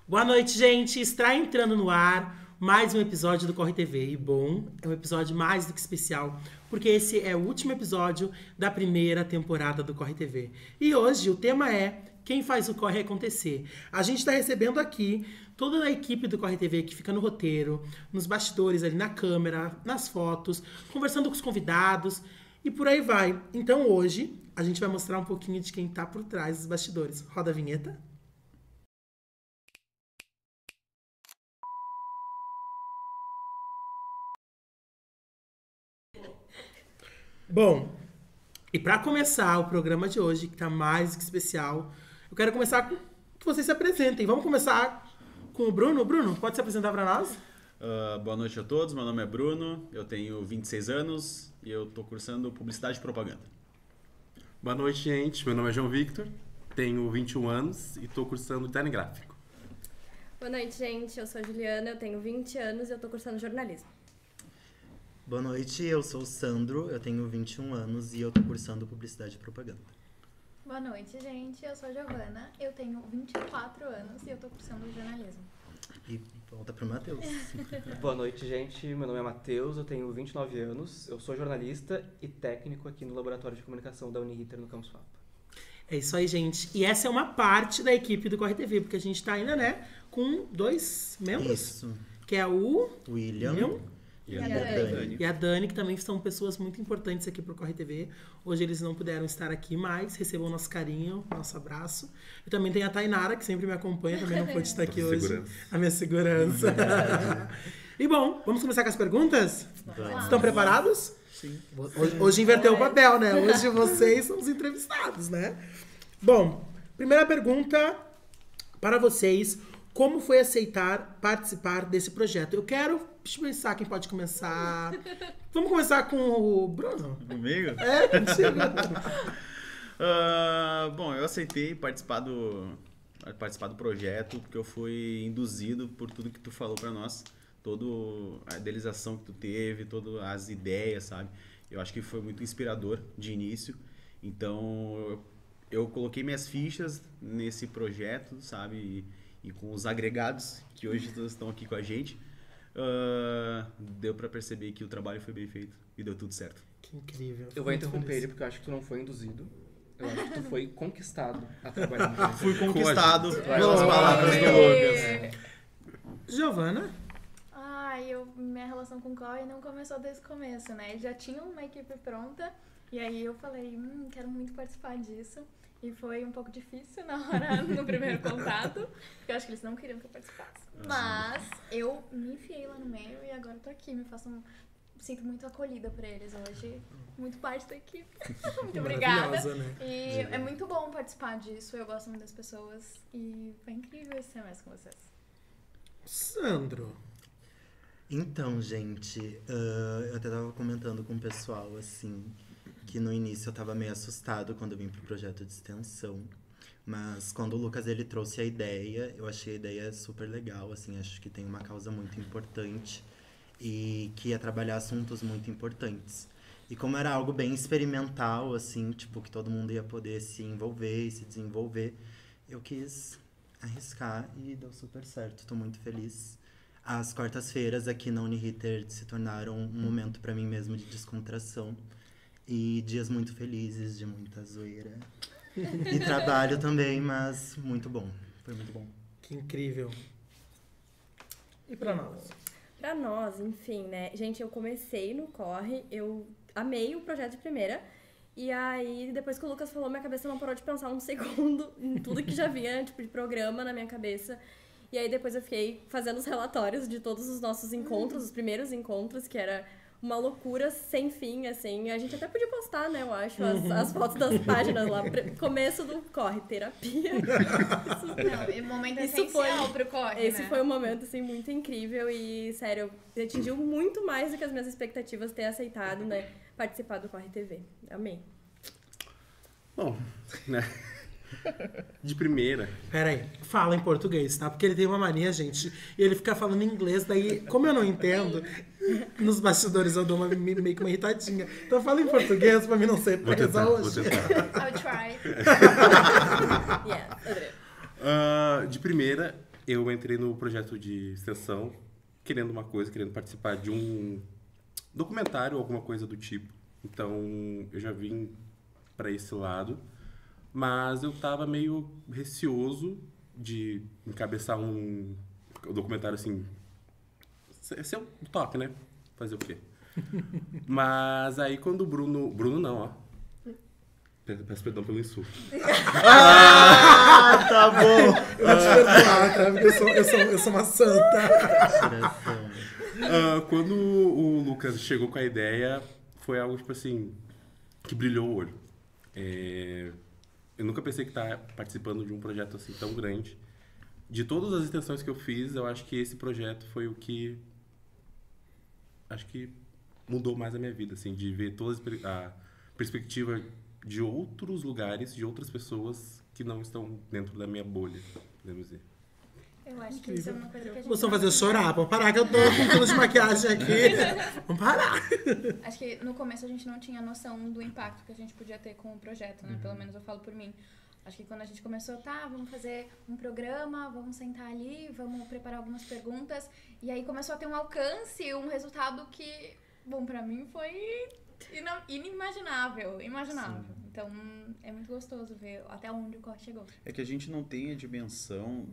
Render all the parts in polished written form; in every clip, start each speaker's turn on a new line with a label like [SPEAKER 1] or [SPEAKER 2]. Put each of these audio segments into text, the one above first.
[SPEAKER 1] Boa noite, gente. Está entrando no ar mais um episódio do Corre TV. E bom, é um episódio mais do que especial, porque esse é o último episódio da primeira temporada do Corre TV. E hoje o tema é quem faz o Corre acontecer. A gente está recebendo aqui toda a equipe do Corre TV que fica no roteiro, nos bastidores, ali na câmera, nas fotos, conversando com os convidados e por aí vai. Então hoje a gente vai mostrar um pouquinho de quem está por trás dos bastidores. Roda a vinheta. Bom, e para começar o programa de hoje, que tá mais do que especial, eu quero começar com que vocês se apresentem. Vamos começar com o Bruno. Bruno, pode se apresentar para nós?
[SPEAKER 2] Boa noite a todos, meu nome é Bruno, eu tenho 26 anos e eu tô cursando Publicidade e Propaganda.
[SPEAKER 3] Boa noite, gente. Meu nome é João Victor, tenho 21 anos e tô cursando Design Gráfico.
[SPEAKER 4] Boa noite, gente. Eu sou a Juliana, eu tenho 20 anos e eu tô cursando jornalismo.
[SPEAKER 5] Boa noite, eu sou o Sandro, eu tenho 21 anos e eu tô cursando Publicidade e Propaganda.
[SPEAKER 6] Boa noite, gente. Eu sou a Giovana, eu tenho 24 anos e eu tô cursando jornalismo.
[SPEAKER 5] E volta pro Matheus.
[SPEAKER 7] Boa noite, gente. Meu nome é Matheus, eu tenho 29 anos, eu sou jornalista e técnico aqui no Laboratório de Comunicação da Uniriter no Campus FAP.
[SPEAKER 1] É isso aí, gente. E essa é uma parte da equipe do Corre TV, porque a gente tá ainda, né, com 2 membros.
[SPEAKER 5] Isso.
[SPEAKER 1] Que é o
[SPEAKER 5] William.
[SPEAKER 2] E
[SPEAKER 6] a Dani.
[SPEAKER 1] E a Dani, que também são pessoas muito importantes aqui pro Corre TV. Hoje eles não puderam estar aqui, mas recebam o nosso carinho, nosso abraço. E também tem a Tainara, que sempre me acompanha, também não pôde estar aqui hoje.
[SPEAKER 3] Segurança.
[SPEAKER 1] A minha segurança. E bom, vamos começar com as perguntas?
[SPEAKER 5] Vamos.
[SPEAKER 1] Estão preparados? Sim. Hoje inverteu o papel, né? Hoje vocês são os entrevistados, né? Bom, primeira pergunta para vocês. Como foi aceitar participar desse projeto? Deixa eu pensar quem pode começar. Vamos começar com o Bruno?
[SPEAKER 2] Comigo?
[SPEAKER 1] É, contigo.
[SPEAKER 2] Bom, eu aceitei participar do projeto porque eu fui induzido por tudo que tu falou pra nós. Toda a idealização que tu teve, todas as ideias, sabe? Eu acho que foi muito inspirador de início. Então, eu coloquei minhas fichas nesse projeto, sabe? E com os agregados que hoje estão aqui com a gente, deu pra perceber que o trabalho foi bem feito e deu tudo certo.
[SPEAKER 1] Que incrível.
[SPEAKER 7] Eu vou interromper ele porque eu acho que tu não foi induzido. Eu acho que tu foi conquistado a trabalhar no
[SPEAKER 2] Fui conquistado
[SPEAKER 7] Boa.
[SPEAKER 2] pelas palavras do Lucas.
[SPEAKER 1] Giovana?
[SPEAKER 6] Minha relação com o Corre não começou desde o começo, né? Já tinha uma equipe pronta e aí eu falei, quero muito participar disso. E foi um pouco difícil na hora, no primeiro contato, porque eu acho que eles não queriam que eu participasse. Mas eu me enfiei lá no meio e agora eu tô aqui, me sinto muito acolhida por eles hoje, muito parte da equipe. Muito obrigada.
[SPEAKER 1] Né?
[SPEAKER 6] E é muito bom participar disso, eu gosto muito das pessoas e foi incrível esse semestre com vocês.
[SPEAKER 1] Sandro?
[SPEAKER 5] Então, gente, eu até tava comentando com o pessoal, assim, que no início eu tava meio assustado quando eu vim pro projeto de extensão. Mas quando o Lucas, ele trouxe a ideia, eu achei a ideia super legal, assim, acho que tem uma causa muito importante e que ia trabalhar assuntos muito importantes. E como era algo bem experimental, assim, tipo, que todo mundo ia poder se envolver e se desenvolver, eu quis arriscar e deu super certo, tô muito feliz. As quartas-feiras aqui na Uniriter se tornaram um momento pra mim mesmo de descontração. E dias muito felizes, de muita zoeira. E trabalho também, mas muito bom. Foi muito bom.
[SPEAKER 1] Que incrível. E pra nós?
[SPEAKER 4] Pra nós, enfim, né? Gente, eu comecei no Corre, eu amei o projeto de primeira. E aí, depois que o Lucas falou, minha cabeça não parou de pensar um segundo em tudo que já vinha, tipo, de programa na minha cabeça. E aí, depois eu fiquei fazendo os relatórios de todos os nossos encontros, os primeiros encontros, que era uma loucura sem fim, assim. A gente até podia postar, né, eu acho, as fotos das páginas lá. Começo do Corre, terapia.
[SPEAKER 6] Não, momento essencial pro Corre,
[SPEAKER 4] Esse
[SPEAKER 6] né?
[SPEAKER 4] foi um momento, assim, muito incrível e, sério, atingiu muito mais do que as minhas expectativas ter aceitado, né, participar do Corre TV. Amei.
[SPEAKER 3] Bom, né? De primeira.
[SPEAKER 1] Pera aí, fala em português, tá? Porque ele tem uma mania, gente, e ele fica falando em inglês, daí, como eu não entendo, nos bastidores eu dou meio que uma irritadinha. Então fala em português pra mim não ser presa hoje.
[SPEAKER 6] I'll try.
[SPEAKER 4] Yeah, adorei.
[SPEAKER 3] De primeira, eu entrei no projeto de extensão, querendo uma coisa, querendo participar de um documentário ou alguma coisa do tipo. Então, eu já vim para esse lado, mas eu tava meio receoso de encabeçar um documentário assim. Esse é o top, né? Fazer o quê? Mas aí quando o Bruno. Bruno não, ó. Peço perdão pelo insulto.
[SPEAKER 5] Tá bom.
[SPEAKER 1] Eu vou te perdoar, tá? Porque eu sou uma santa.
[SPEAKER 3] Quando o Lucas chegou com a ideia, foi algo tipo assim, que brilhou o olho. Eu nunca pensei que estar participando de um projeto assim tão grande. De todas as extensões que eu fiz, eu acho que esse projeto foi o que acho que mudou mais a minha vida, assim, de ver toda a perspectiva de outros lugares, de outras pessoas que não estão dentro da minha bolha, podemos dizer.
[SPEAKER 6] Eu acho que isso é uma coisa que a gente...
[SPEAKER 1] Vocês vão fazer eu chorar, vamos parar que eu tô com tudo de maquiagem aqui. Vamos parar.
[SPEAKER 6] Acho que no começo a gente não tinha noção do impacto que a gente podia ter com o projeto, né? Pelo menos eu falo por mim. Acho que quando a gente começou, vamos fazer um programa, vamos sentar ali, vamos preparar algumas perguntas. E aí começou a ter um alcance, um resultado que, bom, pra mim foi inimaginável. Sim. Então é muito gostoso ver até onde o corre chegou.
[SPEAKER 2] É que a gente não tem a dimensão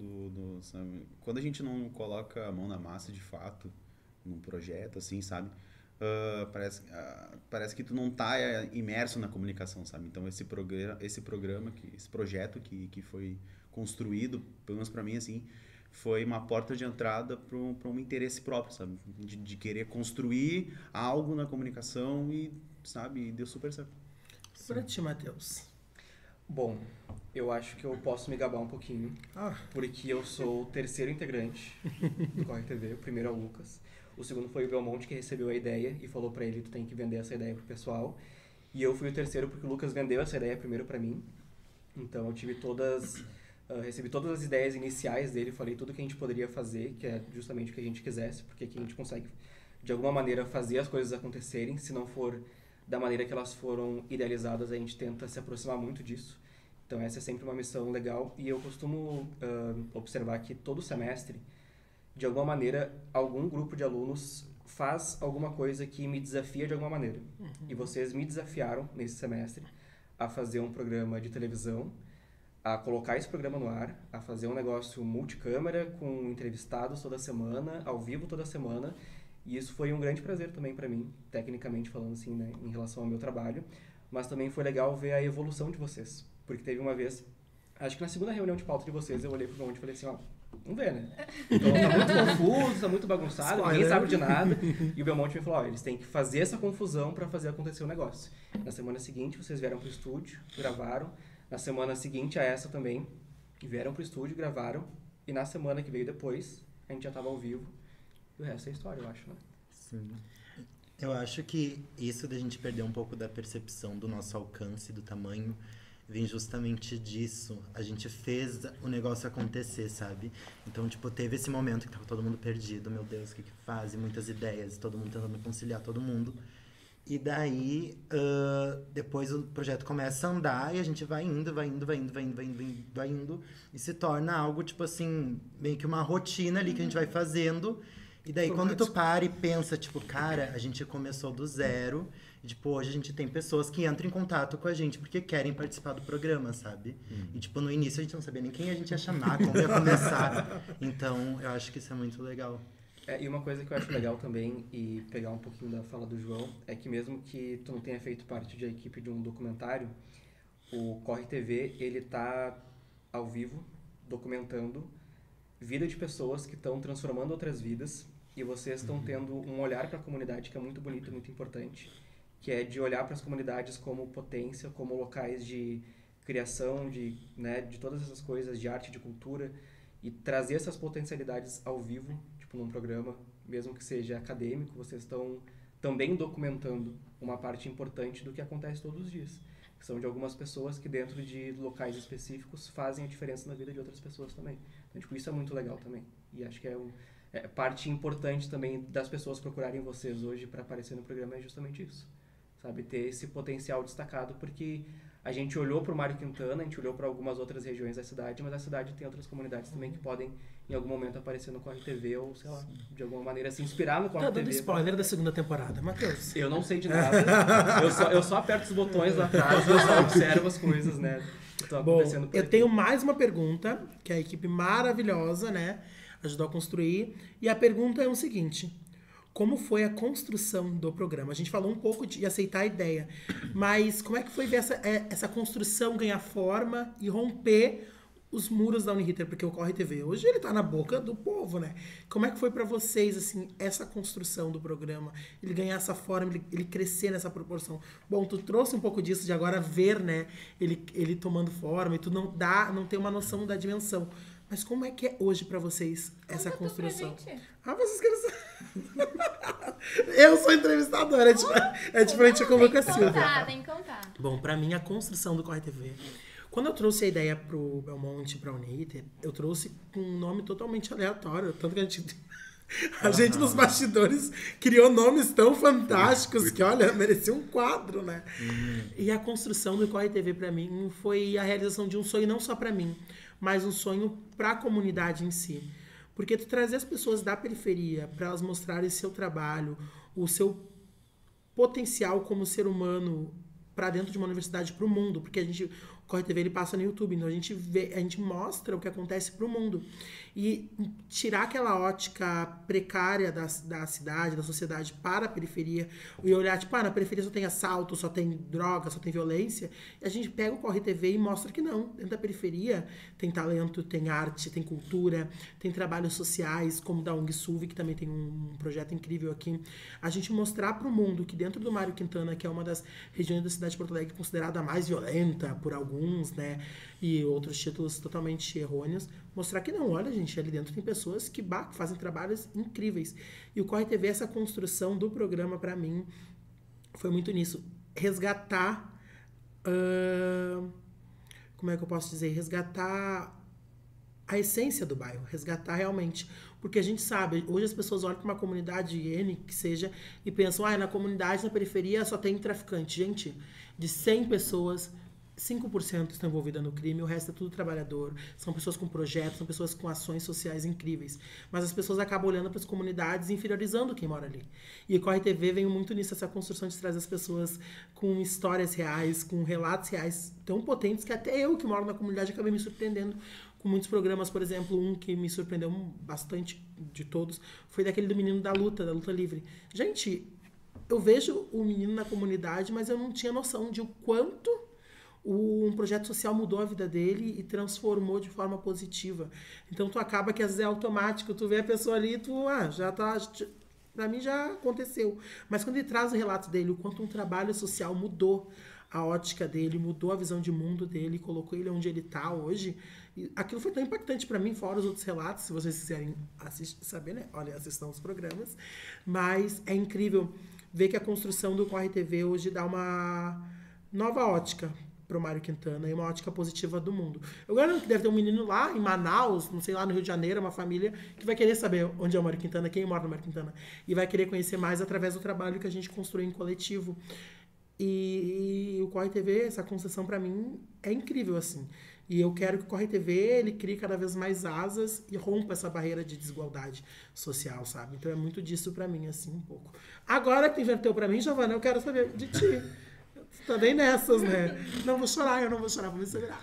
[SPEAKER 2] sabe? Quando a gente não coloca a mão na massa de fato num projeto, assim, sabe? Parece que tu não tá imerso na comunicação, sabe? Então esse projeto que foi construído, pelo menos pra mim, assim, foi uma porta de entrada para um interesse próprio, sabe? De querer construir algo na comunicação e, sabe, deu super certo.
[SPEAKER 1] Pra ti, Matheus.
[SPEAKER 7] Bom, eu acho que eu posso me gabar um pouquinho, porque eu sou o terceiro integrante do Corre TV. O primeiro é o Lucas. O segundo foi o Belmonte, que recebeu a ideia e falou pra ele, tu tem que vender essa ideia pro pessoal. E eu fui o terceiro porque o Lucas vendeu essa ideia primeiro pra mim. Então eu tive recebi todas as ideias iniciais dele, falei tudo que a gente poderia fazer, que é justamente o que a gente quisesse, porque aqui a gente consegue, de alguma maneira, fazer as coisas acontecerem. Se não for da maneira que elas foram idealizadas, a gente tenta se aproximar muito disso. Então essa é sempre uma missão legal. E eu costumo observar que todo semestre, de alguma maneira, algum grupo de alunos faz alguma coisa que me desafia de alguma maneira. E vocês me desafiaram, nesse semestre, a fazer um programa de televisão, a colocar esse programa no ar, a fazer um negócio multicâmera, com entrevistados toda semana, ao vivo toda semana. E isso foi um grande prazer também para mim, tecnicamente falando assim, né, em relação ao meu trabalho. Mas também foi legal ver a evolução de vocês. Porque teve uma vez, acho que na segunda reunião de pauta de vocês, eu olhei pro Belmonte e falei assim, vamos ver, né? Então tá muito confuso, tá muito bagunçado, ninguém sabe de nada. E o Belmonte me falou, eles têm que fazer essa confusão para fazer acontecer o negócio. Na semana seguinte, vocês vieram pro estúdio, gravaram. Na semana seguinte a essa também, vieram pro estúdio, gravaram. E na semana que veio depois, a gente já tava ao vivo. E o resto é história, eu acho, né?
[SPEAKER 5] Sim. Eu acho que isso da gente perder um pouco da percepção do nosso alcance, do tamanho, vem justamente disso. A gente fez o negócio acontecer, sabe? Então, tipo, teve esse momento que tava todo mundo perdido. Meu Deus, o que faz? E muitas ideias, todo mundo tentando conciliar todo mundo. E daí, depois o projeto começa a andar e a gente vai indo. E se torna algo, tipo assim, meio que uma rotina ali que a gente vai fazendo. E daí, quando tu para e pensa, tipo, cara, a gente começou do zero. E, tipo, hoje a gente tem pessoas que entram em contato com a gente porque querem participar do programa, sabe? E, tipo, no início a gente não sabia nem quem a gente ia chamar, como ia começar. Então, eu acho que isso é muito legal.
[SPEAKER 7] E uma coisa que eu acho legal também, e pegar um pouquinho da fala do João, é que mesmo que tu não tenha feito parte da equipe de um documentário, o Corre TV, ele tá ao vivo, documentando vida de pessoas que estão transformando outras vidas, e vocês estão tendo um olhar para a comunidade que é muito bonito, muito importante, que é de olhar para as comunidades como potência, como locais de criação, de todas essas coisas, de arte, de cultura, e trazer essas potencialidades ao vivo, tipo num programa, mesmo que seja acadêmico, vocês estão também documentando uma parte importante do que acontece todos os dias. Que são de algumas pessoas que dentro de locais específicos fazem a diferença na vida de outras pessoas também. Então, tipo, isso é muito legal também. E acho que é parte importante também das pessoas procurarem vocês hoje para aparecer no programa é justamente isso. Sabe? Ter esse potencial destacado, porque A gente olhou para o Mário Quintana, a gente olhou para algumas outras regiões da cidade, mas a cidade tem outras comunidades também que podem, em algum momento, aparecer no Corre TV ou, sei lá, de alguma maneira se inspirar no Corre
[SPEAKER 1] Tá dando
[SPEAKER 7] TV.
[SPEAKER 1] spoiler da segunda temporada, Matheus.
[SPEAKER 7] Eu não sei de nada, eu só aperto os botões lá atrás e eu só observo as coisas, né, que estão
[SPEAKER 1] Bom,
[SPEAKER 7] acontecendo por
[SPEAKER 1] eu
[SPEAKER 7] aqui.
[SPEAKER 1] tenho mais uma pergunta, que a equipe maravilhosa, né, ajudou a construir. E a pergunta é o seguinte: como foi a construção do programa? A gente falou um pouco de aceitar a ideia, mas como é que foi ver essa construção ganhar forma e romper os muros da Uniriter? Porque o Corre TV hoje ele tá na boca do povo, né? Como é que foi pra vocês, assim, essa construção do programa? Ele ganhar essa forma, ele crescer nessa proporção. Bom, tu trouxe um pouco disso de agora ver, né, ele tomando forma e tu não tem uma noção da dimensão. Mas como é que é hoje pra vocês essa
[SPEAKER 6] Conta tu pra
[SPEAKER 1] construção?
[SPEAKER 6] gente.
[SPEAKER 1] Ah, vocês querem saber? Eu sou entrevistadora, é diferente com o Lucas Silva.
[SPEAKER 6] Tem que contar.
[SPEAKER 1] Bom, pra mim, a construção do Corre TV. Quando eu trouxe a ideia pro Belmonte, pra Uniriter, eu trouxe com um nome totalmente aleatório. Tanto que a gente nos bastidores criou nomes tão fantásticos que, olha, merecia um quadro, né? E a construção do Corre TV, pra mim, foi a realização de um sonho não só pra mim, mas um sonho pra comunidade em si. Porque tu trazer as pessoas da periferia para elas mostrarem seu trabalho, o seu potencial como ser humano para dentro de uma universidade, para o mundo, porque o Corre TV ele passa no YouTube, então a gente mostra o que acontece para o mundo. E tirar aquela ótica precária da cidade, da sociedade para a periferia, e olhar, tipo, na periferia só tem assalto, só tem droga, só tem violência, e a gente pega o Corre TV e mostra que não. Dentro da periferia tem talento, tem arte, tem cultura, tem trabalhos sociais, como da ONG Sulve, que também tem um projeto incrível aqui. A gente mostrar para o mundo que dentro do Mário Quintana, que é uma das regiões da cidade de Porto Alegre considerada a mais violenta por alguns, né, e outros títulos totalmente errôneos, mostrar que não, olha, gente, ali dentro tem pessoas que fazem trabalhos incríveis. E o Corre TV, essa construção do programa, para mim, foi muito nisso. Resgatar... como é que eu posso dizer? Resgatar a essência do bairro, resgatar realmente. Porque a gente sabe, hoje as pessoas olham para uma comunidade N, que seja, e pensam, na comunidade, na periferia, só tem traficante. Gente, de 100 pessoas, 5% estão envolvidas no crime, o resto é tudo trabalhador, são pessoas com projetos, são pessoas com ações sociais incríveis. Mas as pessoas acabam olhando para as comunidades e inferiorizando quem mora ali. E o Corre TV vem muito nisso, essa construção de trazer as pessoas com histórias reais, com relatos reais tão potentes que até eu, que moro na comunidade, acabei me surpreendendo com muitos programas. Por exemplo, um que me surpreendeu bastante de todos foi daquele do menino da luta livre. Gente, eu vejo o menino na comunidade, mas eu não tinha noção de o quanto um projeto social mudou a vida dele e transformou de forma positiva. Então, tu acaba que às vezes é automático, tu vê a pessoa ali e tu, já tá... Pra mim já aconteceu. Mas quando ele traz o relato dele, o quanto um trabalho social mudou a ótica dele, mudou a visão de mundo dele, colocou ele onde ele tá hoje, e aquilo foi tão impactante pra mim, fora os outros relatos, se vocês quiserem saber, né? Olha, assistam os programas. Mas é incrível ver que a construção do Corre TV hoje dá uma nova ótica pro Mário Quintana e uma ótica positiva do mundo. Eu garanto que deve ter um menino lá em Manaus, não sei, lá no Rio de Janeiro, uma família que vai querer saber onde é o Mário Quintana, quem mora no Mário Quintana, e vai querer conhecer mais através do trabalho que a gente construiu em coletivo. E o Corre TV, essa concessão pra mim é incrível, assim. E eu quero que o Corre TV, ele crie cada vez mais asas e rompa essa barreira de desigualdade social, sabe? Então é muito disso pra mim, assim, um pouco. Agora que tu inverteu pra mim, Giovana, eu quero saber de ti. Tá bem nessas, né? Não vou chorar, eu não vou chorar, vou me segurar.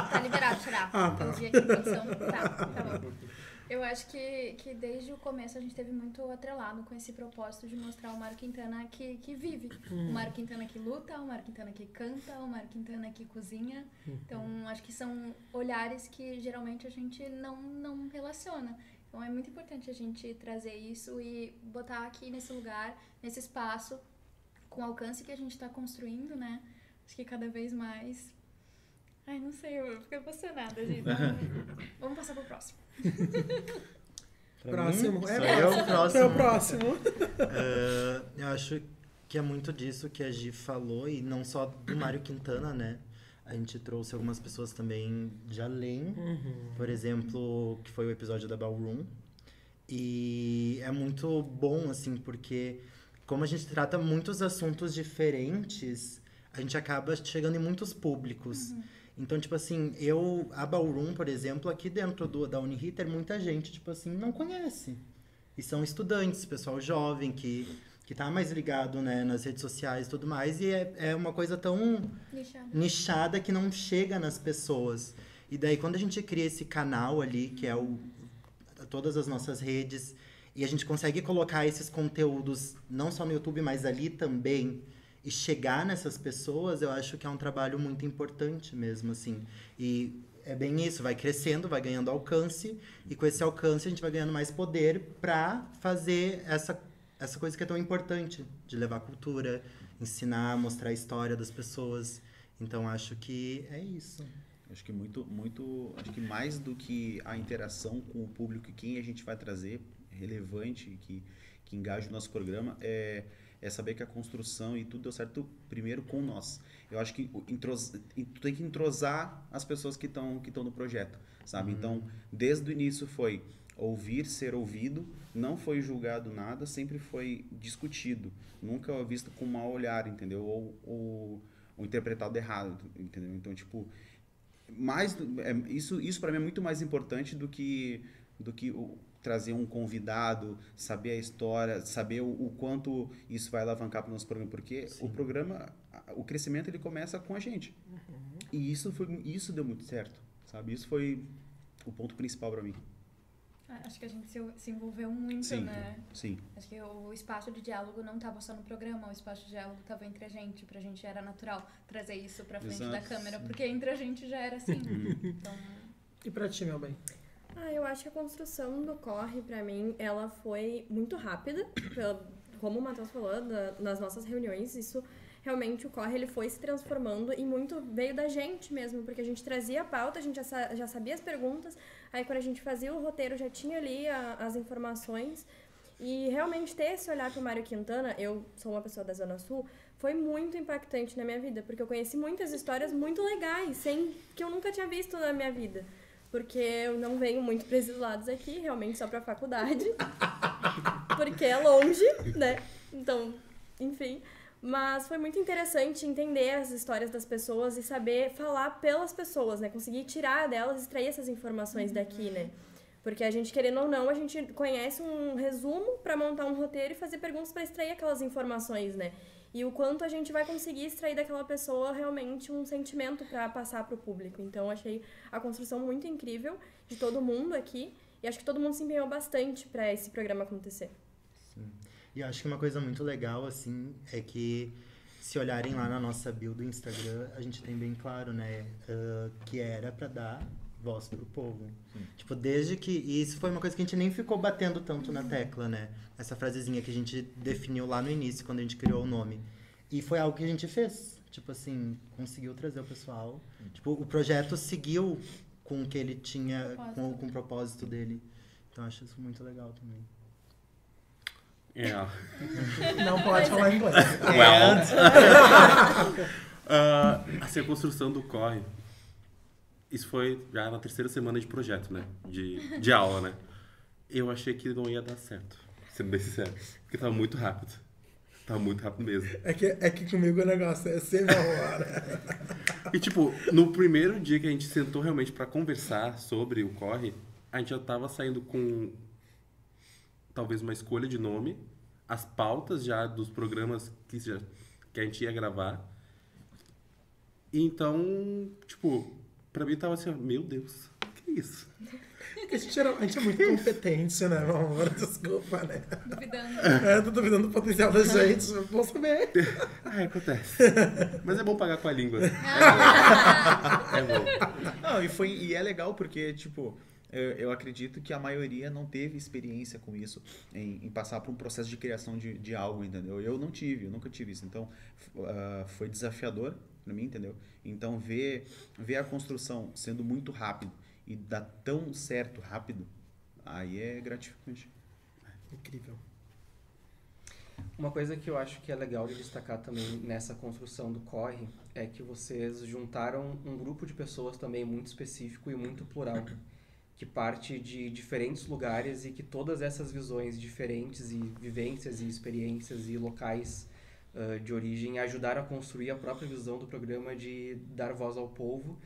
[SPEAKER 6] Tá liberado chorar.
[SPEAKER 1] Tá.
[SPEAKER 6] Tem uns dias aqui, produção. Tá bom. Eu acho que desde o começo a gente teve muito atrelado com esse propósito de mostrar o Mário Quintana que vive. O Mário Quintana que luta, o Mário Quintana que canta, o Mário Quintana que cozinha. Então, acho que são olhares que geralmente a gente não relaciona. Então, é muito importante a gente trazer isso e botar aqui nesse lugar, nesse espaço, com o alcance que a gente está construindo, né? Acho que cada vez mais... Ai, não sei, eu fico emocionada, gente. Vamos passar pro próximo.
[SPEAKER 1] Próximo.
[SPEAKER 5] Sou eu, próximo.
[SPEAKER 1] É o próximo.
[SPEAKER 5] Eu acho que é muito disso que a Gi falou, e não só do Mário Quintana, né? A gente trouxe algumas pessoas também de além. Por exemplo, que foi o episódio da Ballroom. E é muito bom, assim, porque como a gente trata muitos assuntos diferentes, a gente acaba chegando em muitos públicos. Então, tipo assim, a Ballroom, por exemplo, aqui dentro da Uniriter, muita gente, tipo assim, não conhece. E são estudantes, pessoal jovem, que tá mais ligado, né, nas redes sociais e tudo mais, e é uma coisa tão nichada que não chega nas pessoas. E daí, quando a gente cria esse canal ali, que é todas as nossas redes, e a gente consegue colocar esses conteúdos, não só no YouTube, mas ali também, e chegar nessas pessoas, eu acho que é um trabalho muito importante mesmo, assim. E é bem isso, vai crescendo, vai ganhando alcance, e com esse alcance a gente vai ganhando mais poder para fazer essa coisa que é tão importante, de levar cultura, ensinar, mostrar a história das pessoas. Então, acho que é isso.
[SPEAKER 2] Acho que acho que mais do que a interação com o público e quem a gente vai trazer, relevante, que engaja o nosso programa, é saber que a construção e tudo deu certo primeiro com nós. Eu acho que tu tem que entrosar as pessoas que estão no projeto, sabe? Então, desde o início foi ouvir, ser ouvido, não foi julgado nada, sempre foi discutido, nunca visto com mau olhar, entendeu? Ou interpretado errado, entendeu? Então, tipo, isso para mim é muito mais importante do que trazer um convidado, saber a história, saber o quanto isso vai alavancar para o nosso programa, porque o programa, o crescimento, ele começa com a gente. E isso deu muito certo, sabe? Isso foi o ponto principal para mim.
[SPEAKER 6] Acho que a gente se envolveu muito,
[SPEAKER 2] Sim,
[SPEAKER 6] né?
[SPEAKER 2] Sim.
[SPEAKER 6] Acho que o espaço de diálogo não estava só no programa, o espaço de diálogo estava entre a gente. Pra gente era natural trazer isso pra frente da câmera, porque entre a gente já era assim. Então...
[SPEAKER 1] E pra ti, meu bem?
[SPEAKER 4] Eu acho que a construção do Corre, pra mim, ela foi muito rápida. Como o Matheus falou, nas nossas reuniões, isso realmente, o Corre, ele foi se transformando e muito veio da gente mesmo, porque a gente trazia a pauta, a gente já sabia as perguntas, aí quando a gente fazia o roteiro já tinha ali as informações, e realmente ter esse olhar pro Mário Quintana, eu sou uma pessoa da Zona Sul, foi muito impactante na minha vida, porque eu conheci muitas histórias muito legais, que eu nunca tinha visto na minha vida. Porque eu não venho muito para esses lados aqui, realmente só pra faculdade. Porque é longe, né? Então, enfim. Mas foi muito interessante entender as histórias das pessoas e saber falar pelas pessoas, né? Conseguir tirar delas, extrair essas informações daqui, né? Porque a gente, querendo ou não, a gente conhece um resumo para montar um roteiro e fazer perguntas para extrair aquelas informações, né? E o quanto a gente vai conseguir extrair daquela pessoa realmente um sentimento para passar para o público. Então, achei a construção muito incrível de todo mundo aqui. E acho que todo mundo se empenhou bastante para esse programa acontecer.
[SPEAKER 5] Sim. E eu acho que uma coisa muito legal, assim, é que se olharem lá na nossa bio do Instagram, a gente tem bem claro, né? Que era para dar voz pro povo. Tipo, desde que... E isso foi uma coisa que a gente nem ficou batendo tanto na tecla, né? Essa frasezinha que a gente definiu lá no início, quando a gente criou o nome. E foi algo que a gente fez. Tipo assim, conseguiu trazer o pessoal. Tipo, o projeto seguiu com o que ele tinha, com o propósito dele. Então, eu acho isso muito legal também.
[SPEAKER 1] Não pode falar inglês.
[SPEAKER 3] Assim, a construção do Corre, isso foi já na terceira semana de projeto, né? De aula, né? Eu achei que não ia dar certo, sendo bem sincero. Porque tava muito rápido. Tava muito rápido mesmo.
[SPEAKER 8] É que comigo o negócio é sempre a hora.
[SPEAKER 3] E tipo, no primeiro dia que a gente sentou realmente pra conversar sobre o Corre, a gente já tava saindo com talvez uma escolha de nome, as pautas já dos programas que a gente ia gravar. E então, tipo, pra mim tava assim, meu Deus, que isso?
[SPEAKER 8] A gente é muito competente, né, meu amor? Desculpa, né?
[SPEAKER 6] Duvidando.
[SPEAKER 8] Tô duvidando do potencial da gente, vou saber.
[SPEAKER 3] Acontece. Mas é bom pagar com a língua. É bom.
[SPEAKER 2] Não, e é legal porque, tipo, eu acredito que a maioria não teve experiência com isso, em passar por um processo de criação de algo, entendeu? Eu nunca tive isso. Então, foi desafiador pra mim, entendeu? Então, ver a construção sendo muito rápido e dar tão certo rápido, aí é gratificante.
[SPEAKER 8] Incrível.
[SPEAKER 7] Uma coisa que eu acho que é legal de destacar também nessa construção do Corre é que vocês juntaram um grupo de pessoas também muito específico e muito plural, que parte de diferentes lugares e que todas essas visões diferentes e vivências e experiências e locais de origem ajudaram a construir a própria visão do programa de dar voz ao povo,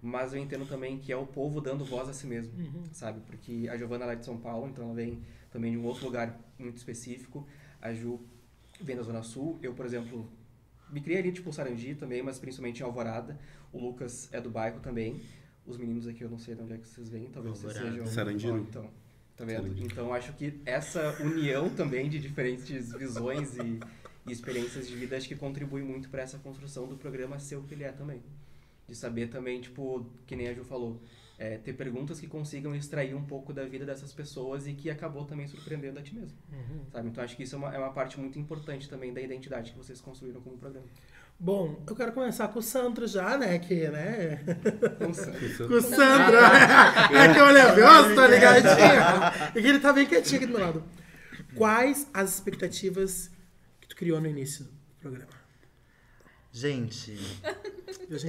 [SPEAKER 7] mas eu entendo também que é o povo dando voz a si mesmo, sabe? Porque a Giovana ela é de São Paulo, então ela vem também de um outro lugar muito específico. A Ju vem da Zona Sul. Eu, por exemplo, me criei ali, tipo, Sarandi também, mas principalmente em Alvorada. O Lucas é do bairro também. Os meninos aqui, eu não sei de onde é que vocês vêm, talvez vocês sejam...
[SPEAKER 3] Sarandi.
[SPEAKER 7] Então, tá vendo? Então, acho que essa união também de diferentes visões e experiências de vida, acho que contribui muito para essa construção do programa ser o que ele é também. De saber também, tipo, que nem a Ju falou, ter perguntas que consigam extrair um pouco da vida dessas pessoas e que acabou também surpreendendo a ti mesmo, sabe? Então, acho que isso é uma parte muito importante também da identidade que vocês construíram como programa.
[SPEAKER 1] Bom, eu quero começar com o Sandro já, né? Que, né?
[SPEAKER 7] Com certeza.
[SPEAKER 1] Com o Sandro. É que eu nervoso, tá ligadinho? E que ele tá bem quietinho aqui do meu lado. Quais as expectativas que tu criou no início do programa?
[SPEAKER 5] Gente,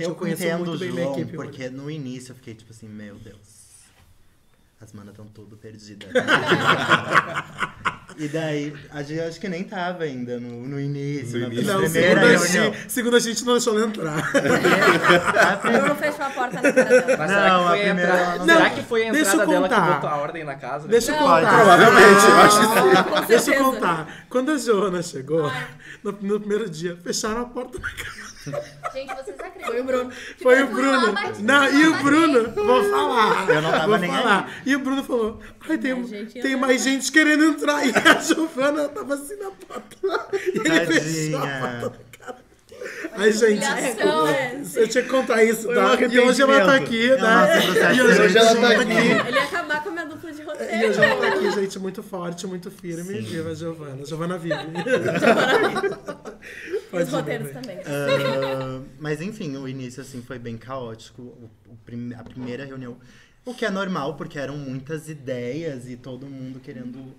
[SPEAKER 1] Eu conheço
[SPEAKER 5] entendo
[SPEAKER 1] muito
[SPEAKER 5] o
[SPEAKER 1] bem minha
[SPEAKER 5] João,
[SPEAKER 1] equipe.
[SPEAKER 5] porque no início eu fiquei tipo assim, meu Deus, as manas estão tudo perdidas. E daí, a gente acho que nem tava ainda no início, na
[SPEAKER 1] Não,
[SPEAKER 5] primeira reunião.
[SPEAKER 1] segundo a gente não deixou ela entrar.
[SPEAKER 4] Eu não fechou a porta na cara dela.
[SPEAKER 7] Mas
[SPEAKER 5] Não, a primeira-
[SPEAKER 7] será que foi a
[SPEAKER 1] deixa eu
[SPEAKER 7] entrada dela que
[SPEAKER 1] contar.
[SPEAKER 7] botou a ordem na casa?
[SPEAKER 1] Deixa eu
[SPEAKER 4] Não,
[SPEAKER 1] contar.
[SPEAKER 5] provavelmente, eu acho que
[SPEAKER 4] Com
[SPEAKER 1] Deixa eu
[SPEAKER 4] certeza.
[SPEAKER 1] contar. Quando a Joana chegou, no primeiro dia, fecharam a porta na casa.
[SPEAKER 6] Gente, vocês acreditam?
[SPEAKER 4] Foi o Bruno.
[SPEAKER 1] Foi o
[SPEAKER 6] Eu fui lá,
[SPEAKER 1] Bruno.
[SPEAKER 6] bati
[SPEAKER 1] Não,
[SPEAKER 6] na
[SPEAKER 1] e o
[SPEAKER 6] parede.
[SPEAKER 1] Bruno, vou falar.
[SPEAKER 5] Eu não tava
[SPEAKER 1] vou
[SPEAKER 5] nem
[SPEAKER 1] falar. E o Bruno falou: ai,
[SPEAKER 4] gente,
[SPEAKER 1] tem mais gente querendo entrar. E a Giovana tava assim na porta. E ele fechou a
[SPEAKER 5] Tadinha.
[SPEAKER 1] porta na cara. Ai, gente,
[SPEAKER 6] Humilhação.
[SPEAKER 1] eu tinha que contar isso,
[SPEAKER 5] Foi
[SPEAKER 1] tá?
[SPEAKER 5] um
[SPEAKER 1] E hoje ela tá
[SPEAKER 5] arrependimento.
[SPEAKER 1] aqui,
[SPEAKER 5] É
[SPEAKER 1] né?
[SPEAKER 5] uma processo
[SPEAKER 1] E hoje
[SPEAKER 5] de
[SPEAKER 1] ela tá
[SPEAKER 5] julgamento.
[SPEAKER 1] aqui.
[SPEAKER 4] Ele ia acabar com a minha dupla de
[SPEAKER 1] E
[SPEAKER 4] roteiro.
[SPEAKER 1] hoje ela tá aqui, gente, muito forte, muito firme. Viva a Giovana. Giovana vive.
[SPEAKER 4] E os roteiros também.
[SPEAKER 5] Mas enfim, o início assim foi bem caótico. A primeira reunião, o que é normal, porque eram muitas ideias e todo mundo querendo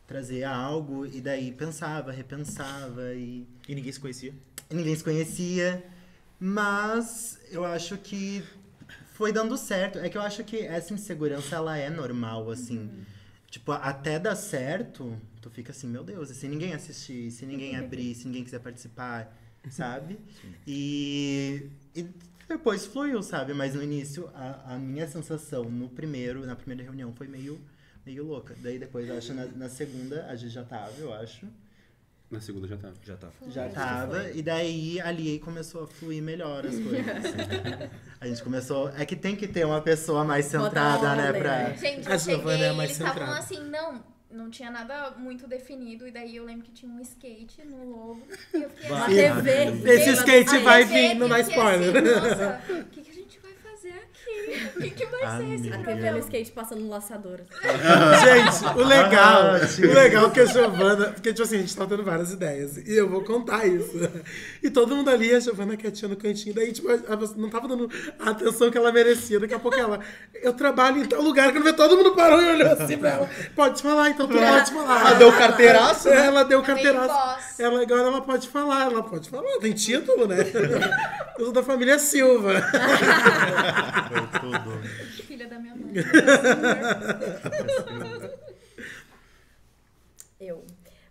[SPEAKER 5] trazer algo. E daí pensava, repensava e
[SPEAKER 2] E ninguém se conhecia.
[SPEAKER 5] ninguém se conhecia. Mas eu acho que foi dando certo. É que eu acho que essa insegurança, ela é normal, assim. Tipo, até dar certo, tu fica assim, meu Deus, e se ninguém assistir, se ninguém abrir, se ninguém quiser participar, sabe? E depois fluiu, sabe? Mas no início, a minha sensação na primeira reunião foi meio louca. Daí depois, eu acho, na segunda, a gente já tava, eu acho.
[SPEAKER 3] Na segunda já tava.
[SPEAKER 2] Já tava.
[SPEAKER 5] Já tava, e daí ali começou a fluir melhor as coisas. A gente começou. É que tem que ter uma pessoa mais centrada, né?
[SPEAKER 4] ordem,
[SPEAKER 5] Pra...
[SPEAKER 4] né?
[SPEAKER 6] Gente,
[SPEAKER 1] A
[SPEAKER 6] eu
[SPEAKER 1] Giovana
[SPEAKER 6] cheguei
[SPEAKER 1] é
[SPEAKER 6] e
[SPEAKER 1] mais
[SPEAKER 6] eles estavam
[SPEAKER 1] centrada.
[SPEAKER 6] assim, não tinha nada muito definido. E daí eu lembro que tinha um skate no logo. E eu fiquei
[SPEAKER 4] Uma
[SPEAKER 6] assim,
[SPEAKER 4] TV.
[SPEAKER 1] Esse skate
[SPEAKER 6] a
[SPEAKER 1] vai
[SPEAKER 6] TV,
[SPEAKER 1] vir, não
[SPEAKER 6] e
[SPEAKER 1] dá
[SPEAKER 6] eu fiquei
[SPEAKER 1] spoiler.
[SPEAKER 6] assim, nossa, o que a gente vai fazer aqui? O que vai ser esse
[SPEAKER 5] Amiga.
[SPEAKER 4] A TV no
[SPEAKER 6] programa?
[SPEAKER 4] skate passando no laçador.
[SPEAKER 1] Gente, o legal
[SPEAKER 5] Ótimo.
[SPEAKER 1] é que a Giovana... Porque, tipo assim, a gente tá tendo várias ideias. E eu vou contar isso. E todo mundo ali, a Giovana quietinha no cantinho. Daí, tipo, ela não tava dando a atenção que ela merecia. Daqui a pouco ela... Eu trabalho em tal lugar. Quando vê, todo mundo parou e olhou assim pra ela. Pode falar, então tu pode falar.
[SPEAKER 2] Ela deu carteiraço, né?
[SPEAKER 1] Ela deu
[SPEAKER 6] Meio
[SPEAKER 1] carteiraço.
[SPEAKER 6] boss.
[SPEAKER 1] Agora ela pode falar. Tem título, né? Eu sou da família Silva.
[SPEAKER 5] Foi tudo.
[SPEAKER 6] Filha da minha mãe.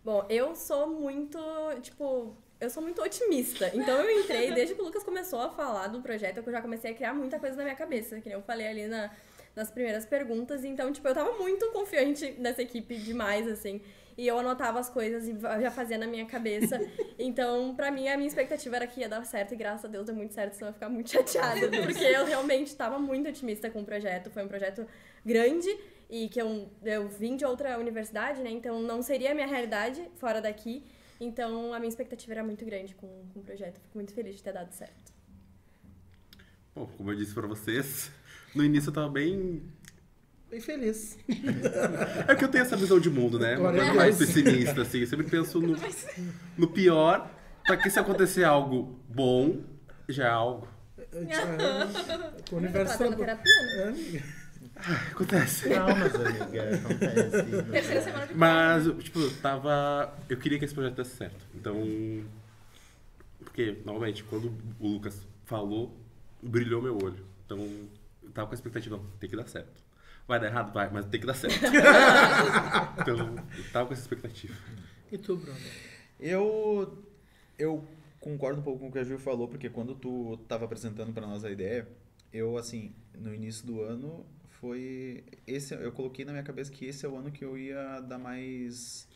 [SPEAKER 4] Bom, eu sou muito, eu sou muito otimista. Então eu entrei, desde que o Lucas começou a falar do projeto, eu já comecei a criar muita coisa na minha cabeça, que nem eu falei ali nas primeiras perguntas. Então, eu tava muito confiante nessa equipe demais, assim. E eu anotava as coisas e já fazia na minha cabeça. Então, pra mim, a minha expectativa era que ia dar certo. E graças a Deus deu muito certo, senão eu ia ficar muito chateada. Porque eu realmente tava muito otimista com o projeto. Foi um projeto grande e que eu vim de outra universidade, né? Então, não seria a minha realidade fora daqui. Então, a minha expectativa era muito grande com o projeto. Fico muito feliz de ter dado certo.
[SPEAKER 3] Bom, como eu disse pra vocês, no início eu tava bem
[SPEAKER 1] feliz.
[SPEAKER 3] É que eu tenho essa visão de mundo, né?
[SPEAKER 1] Glória a
[SPEAKER 3] Muito mais
[SPEAKER 1] Deus.
[SPEAKER 3] pessimista, assim. Eu sempre penso no pior, pra que se acontecer algo bom, já é algo.
[SPEAKER 1] O universo
[SPEAKER 4] Tá dando terapia, né?
[SPEAKER 3] Acontece.
[SPEAKER 5] Calmas, amiga. Acontece.
[SPEAKER 6] Terceira semana de
[SPEAKER 3] Mas, tipo, eu queria que esse projeto desse certo. Então, porque, novamente, quando o Lucas falou, brilhou meu olho. Então, eu tava com a expectativa, não, tem que dar certo. Vai dar errado? Vai, mas tem que dar certo. Então, eu tava com essa expectativa.
[SPEAKER 1] E tu, Bruno?
[SPEAKER 2] Eu Eu concordo um pouco com o que a Ju falou, porque quando tu tava apresentando pra nós a ideia, eu, assim, no início do ano, eu coloquei na minha cabeça que esse é o ano que eu ia dar mais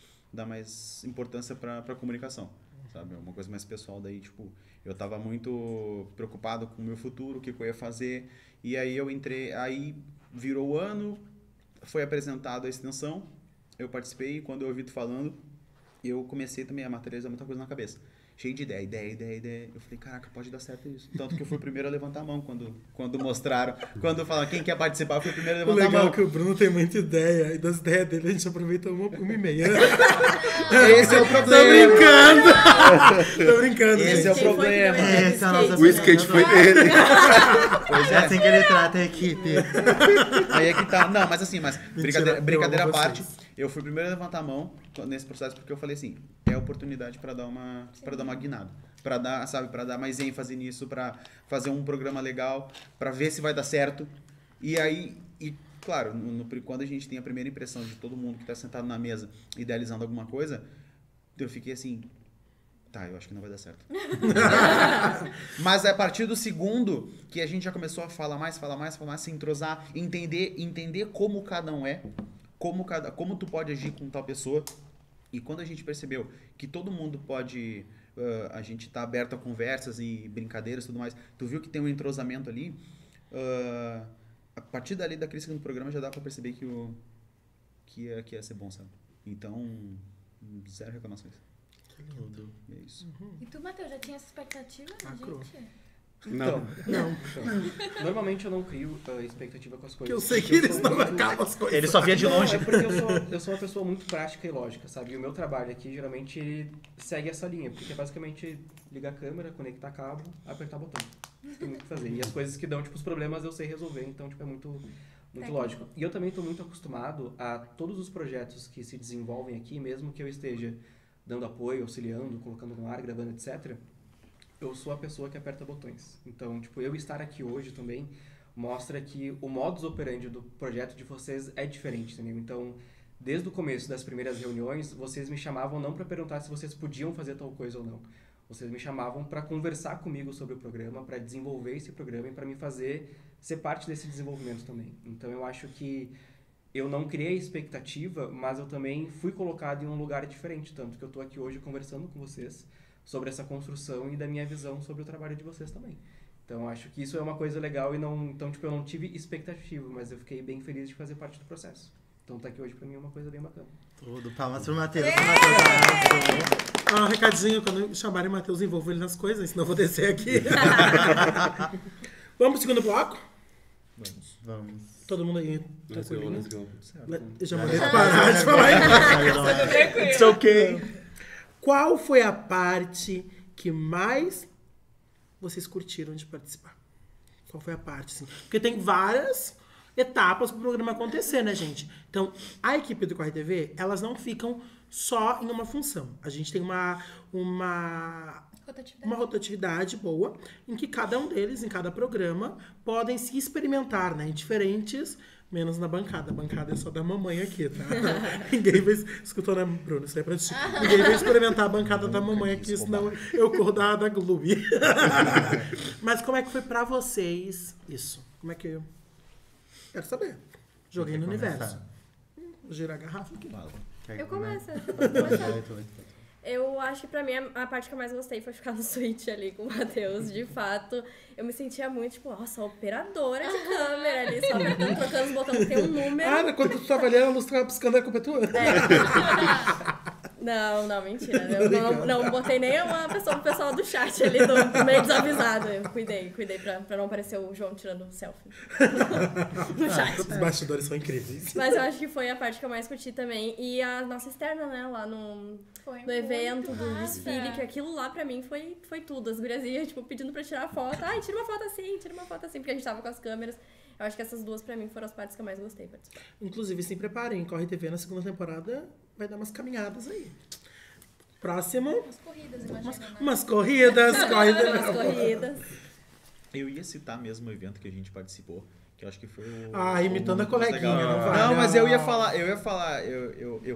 [SPEAKER 2] importância pra comunicação, sabe? Uma coisa mais pessoal daí, tipo, eu tava muito preocupado com o meu futuro, o que eu ia fazer, e aí eu entrei, aí virou o ano, foi apresentado a extensão, eu participei, e quando eu ouvi tu falando, eu comecei também a materializar muita coisa na cabeça. Cheio de ideia. Eu falei, caraca, pode dar certo isso. Tanto que eu fui o primeiro a levantar a mão quando mostraram. Quando falaram quem quer participar, eu fui o primeiro a
[SPEAKER 8] O
[SPEAKER 2] levantar a
[SPEAKER 8] legal
[SPEAKER 2] mão.
[SPEAKER 8] é que o Bruno tem muita ideia, e das ideias dele a gente aproveita uma e meia.
[SPEAKER 2] Esse é o
[SPEAKER 8] Tô
[SPEAKER 2] problema.
[SPEAKER 8] brincando! Tô brincando,
[SPEAKER 2] Esse
[SPEAKER 8] gente.
[SPEAKER 2] é o
[SPEAKER 4] Quem foi que
[SPEAKER 2] problema.
[SPEAKER 4] deu a ideia do
[SPEAKER 5] Essa é a nossa
[SPEAKER 3] O skate foi dele.
[SPEAKER 2] Pois
[SPEAKER 5] É assim que ele trata a equipe.
[SPEAKER 2] Aí é que tá. Não, mas assim,
[SPEAKER 8] Mentira,
[SPEAKER 2] brincadeira
[SPEAKER 8] eu
[SPEAKER 2] à
[SPEAKER 8] amo
[SPEAKER 2] parte,
[SPEAKER 8] vocês.
[SPEAKER 2] eu fui o primeiro a levantar a mão nesse processo porque eu falei assim, é a oportunidade pra dar uma guinada, pra dar mais ênfase nisso, pra fazer um programa legal, pra ver se vai dar certo. E aí, claro, quando a gente tem a primeira impressão de todo mundo que tá sentado na mesa idealizando alguma coisa, eu fiquei assim, tá, eu acho que não vai dar certo. Mas a partir do segundo que a gente já começou a falar mais, se entrosar, entender como cada um é, como tu pode agir com tal pessoa. E quando a gente percebeu que todo mundo pode, a gente tá aberto a conversas e brincadeiras e tudo mais, tu viu que tem um entrosamento ali, a partir dali da crítica no programa já dá pra perceber que ia ser bom, sabe? Então, zero reclamações.
[SPEAKER 5] Que lindo.
[SPEAKER 2] É isso.
[SPEAKER 6] E tu, Matheus, já tinha essa expectativa, né, gente?
[SPEAKER 3] Não.
[SPEAKER 7] Então, normalmente eu não crio expectativa com as coisas.
[SPEAKER 8] Que eu sei que
[SPEAKER 7] porque
[SPEAKER 8] eles
[SPEAKER 7] sou
[SPEAKER 8] não
[SPEAKER 7] muito-
[SPEAKER 8] acabam as coisas.
[SPEAKER 2] Ele só via de
[SPEAKER 7] Não,
[SPEAKER 2] longe.
[SPEAKER 7] é porque eu sou uma pessoa muito prática e lógica, sabe? E o meu trabalho aqui, geralmente, ele segue essa linha. Porque é basicamente ligar a câmera, conectar cabo, apertar botão. Não tem muito o que fazer. E as coisas que dão, tipo, os problemas eu sei resolver. Então, tipo, é muito lógico. E eu também estou muito acostumado a todos os projetos que se desenvolvem aqui, mesmo que eu esteja dando apoio, auxiliando, colocando no ar, gravando, etc., eu sou a pessoa que aperta botões. Então, tipo, eu estar aqui hoje também mostra que o modus operandi do projeto de vocês é diferente, entendeu? Então, desde o começo das primeiras reuniões, vocês me chamavam não para perguntar se vocês podiam fazer tal coisa ou não. Vocês me chamavam para conversar comigo sobre o programa, para desenvolver esse programa e para me fazer ser parte desse desenvolvimento também. Então, eu acho que eu não criei expectativa, mas eu também fui colocado em um lugar diferente, tanto que eu estou aqui hoje conversando com vocês sobre essa construção e da minha visão sobre o trabalho de vocês também. Então, acho que isso é uma coisa legal e então, tipo, eu não tive expectativa, mas eu fiquei bem feliz de fazer parte do processo. Então, tá aqui hoje pra mim é uma coisa bem bacana.
[SPEAKER 5] Tudo. Palmas pro Matheus. O Matheus arrasou.
[SPEAKER 8] Um recadinho, quando chamarem o Matheus, envolvo ele nas coisas, senão eu vou descer aqui. Vamos pro segundo bloco?
[SPEAKER 5] Vamos.
[SPEAKER 8] Todo mundo aí,
[SPEAKER 3] Let's go,
[SPEAKER 8] tranquilinho?
[SPEAKER 3] let's go.
[SPEAKER 8] Eu já mandei parar de falar.
[SPEAKER 2] It's ok.
[SPEAKER 8] Qual foi a parte que mais vocês curtiram de participar? Qual foi a parte, assim? Porque tem várias etapas para o programa acontecer, né, gente? Então, a equipe do Corre TV, elas não ficam só em uma função. A gente tem uma rotatividade boa, em que cada um deles, em cada programa, podem se experimentar, né? Em diferentes, menos na bancada. A bancada é só da mamãe aqui, tá? Ninguém vai... Escutou, né, Bruno? Isso aí é pra ti. Ninguém vai experimentar a bancada da mamãe aqui, senão eu corro da Globo. Mas como é que foi pra vocês isso? Como é que... Quero saber. Joguei no universo. Vou girar a garrafa aqui.
[SPEAKER 4] Eu começo. Eu acho que pra mim a parte que eu mais gostei foi ficar no suíte ali com o Matheus. De fato, eu me sentia muito, tipo, nossa, operadora de câmera ali, só apertando, trocando os botões, tem um número.
[SPEAKER 8] Ah, quando tu tava ali, a luz tava piscando, a culpa é tua.
[SPEAKER 4] Não, mentira. Eu não botei nem uma pessoa pro pessoal do chat ali, do meio desavisado. Eu cuidei pra não aparecer o João tirando selfie no chat.
[SPEAKER 8] Os bastidores são incríveis.
[SPEAKER 4] Mas eu acho que foi a parte que eu mais curti também. E a nossa externa, né, lá no evento do desfile, que aquilo lá pra mim foi tudo. As guriazinhas, tipo, pedindo pra tirar foto. Ai, tira uma foto assim, porque a gente tava com as câmeras. Eu acho que essas duas pra mim foram as partes que eu mais gostei de participar.
[SPEAKER 8] Inclusive, se preparem, Corre TV na segunda temporada vai dar umas caminhadas aí. Próximo.
[SPEAKER 6] Umas corridas, imagina, né?
[SPEAKER 8] Umas corridas, Corre TV.
[SPEAKER 4] As corridas.
[SPEAKER 2] Eu ia citar mesmo o evento que a gente participou, Que eu acho que foi o...
[SPEAKER 1] Imitando a
[SPEAKER 2] mais
[SPEAKER 1] coleguinha,
[SPEAKER 2] legal.
[SPEAKER 1] não vai.
[SPEAKER 2] Não, mas eu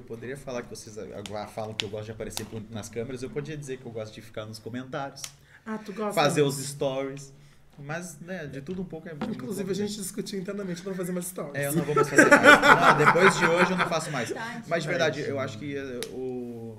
[SPEAKER 2] poderia falar que vocês agora falam que eu gosto de aparecer nas câmeras, eu podia dizer que eu gosto de ficar nos comentários,
[SPEAKER 1] Tu gosta?
[SPEAKER 2] fazer os stories, mas, né, de tudo um pouco é...
[SPEAKER 1] Inclusive, a gente discutiu internamente pra não fazer mais stories.
[SPEAKER 2] Eu não vou mais fazer mais. Depois de hoje eu não faço mais.
[SPEAKER 6] Tá,
[SPEAKER 2] Mas de verdade, eu acho que o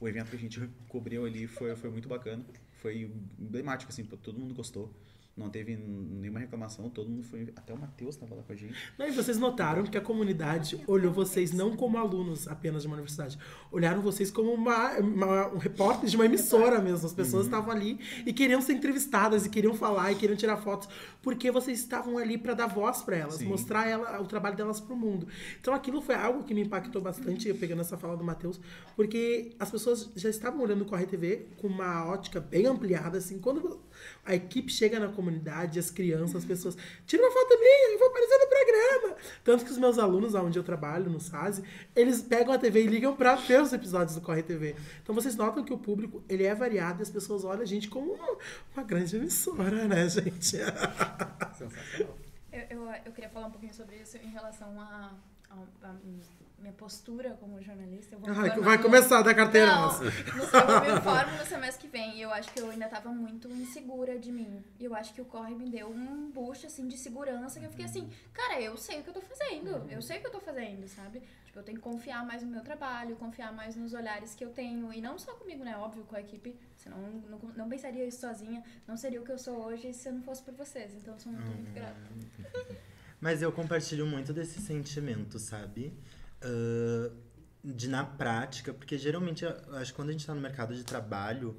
[SPEAKER 2] evento que a gente cobriu ali foi muito bacana. Foi emblemático, assim, todo mundo gostou. Não teve nenhuma reclamação, todo mundo foi... Até o Matheus estava lá com a gente.
[SPEAKER 1] Não, e vocês notaram que a comunidade olhou vocês não como alunos apenas de uma universidade. Olharam vocês como um repórter de uma emissora mesmo. As pessoas estavam ali e queriam ser entrevistadas, e queriam falar, e queriam tirar fotos. Porque vocês estavam ali para dar voz para elas,
[SPEAKER 2] Sim.
[SPEAKER 1] mostrar o trabalho delas pro mundo. Então aquilo foi algo que me impactou bastante, eu pegando essa fala do Matheus, porque as pessoas já estavam olhando o Corre TV com uma ótica bem ampliada, assim. Quando a equipe chega na comunidade, as crianças, as pessoas, tira uma foto minha, eu vou aparecer no programa. Tanto que os meus alunos, onde eu trabalho, no SASE, eles pegam a TV e ligam pra ver os episódios do Corre TV. Então vocês notam que o público, ele é variado e as pessoas olham a gente como uma grande emissora, né, gente?
[SPEAKER 7] Sensacional.
[SPEAKER 6] Eu queria falar um pouquinho sobre isso em relação a minha postura como jornalista. Eu vou me formar
[SPEAKER 1] Vai começar da carteira.
[SPEAKER 6] Não, eu me formo no semestre que vem e eu acho que eu ainda tava muito insegura de mim. E eu acho que o Corre me deu um boost, assim, de segurança, que eu fiquei assim, cara, eu sei o que eu tô fazendo, sabe? Tipo, eu tenho que confiar mais no meu trabalho, confiar mais nos olhares que eu tenho, e não só comigo, né, óbvio, com a equipe, senão não pensaria isso sozinha, não seria o que eu sou hoje se eu não fosse por vocês, então eu sou muito grata.
[SPEAKER 5] Mas eu compartilho muito desse sentimento, sabe? Na prática, porque geralmente, eu acho que quando a gente tá no mercado de trabalho,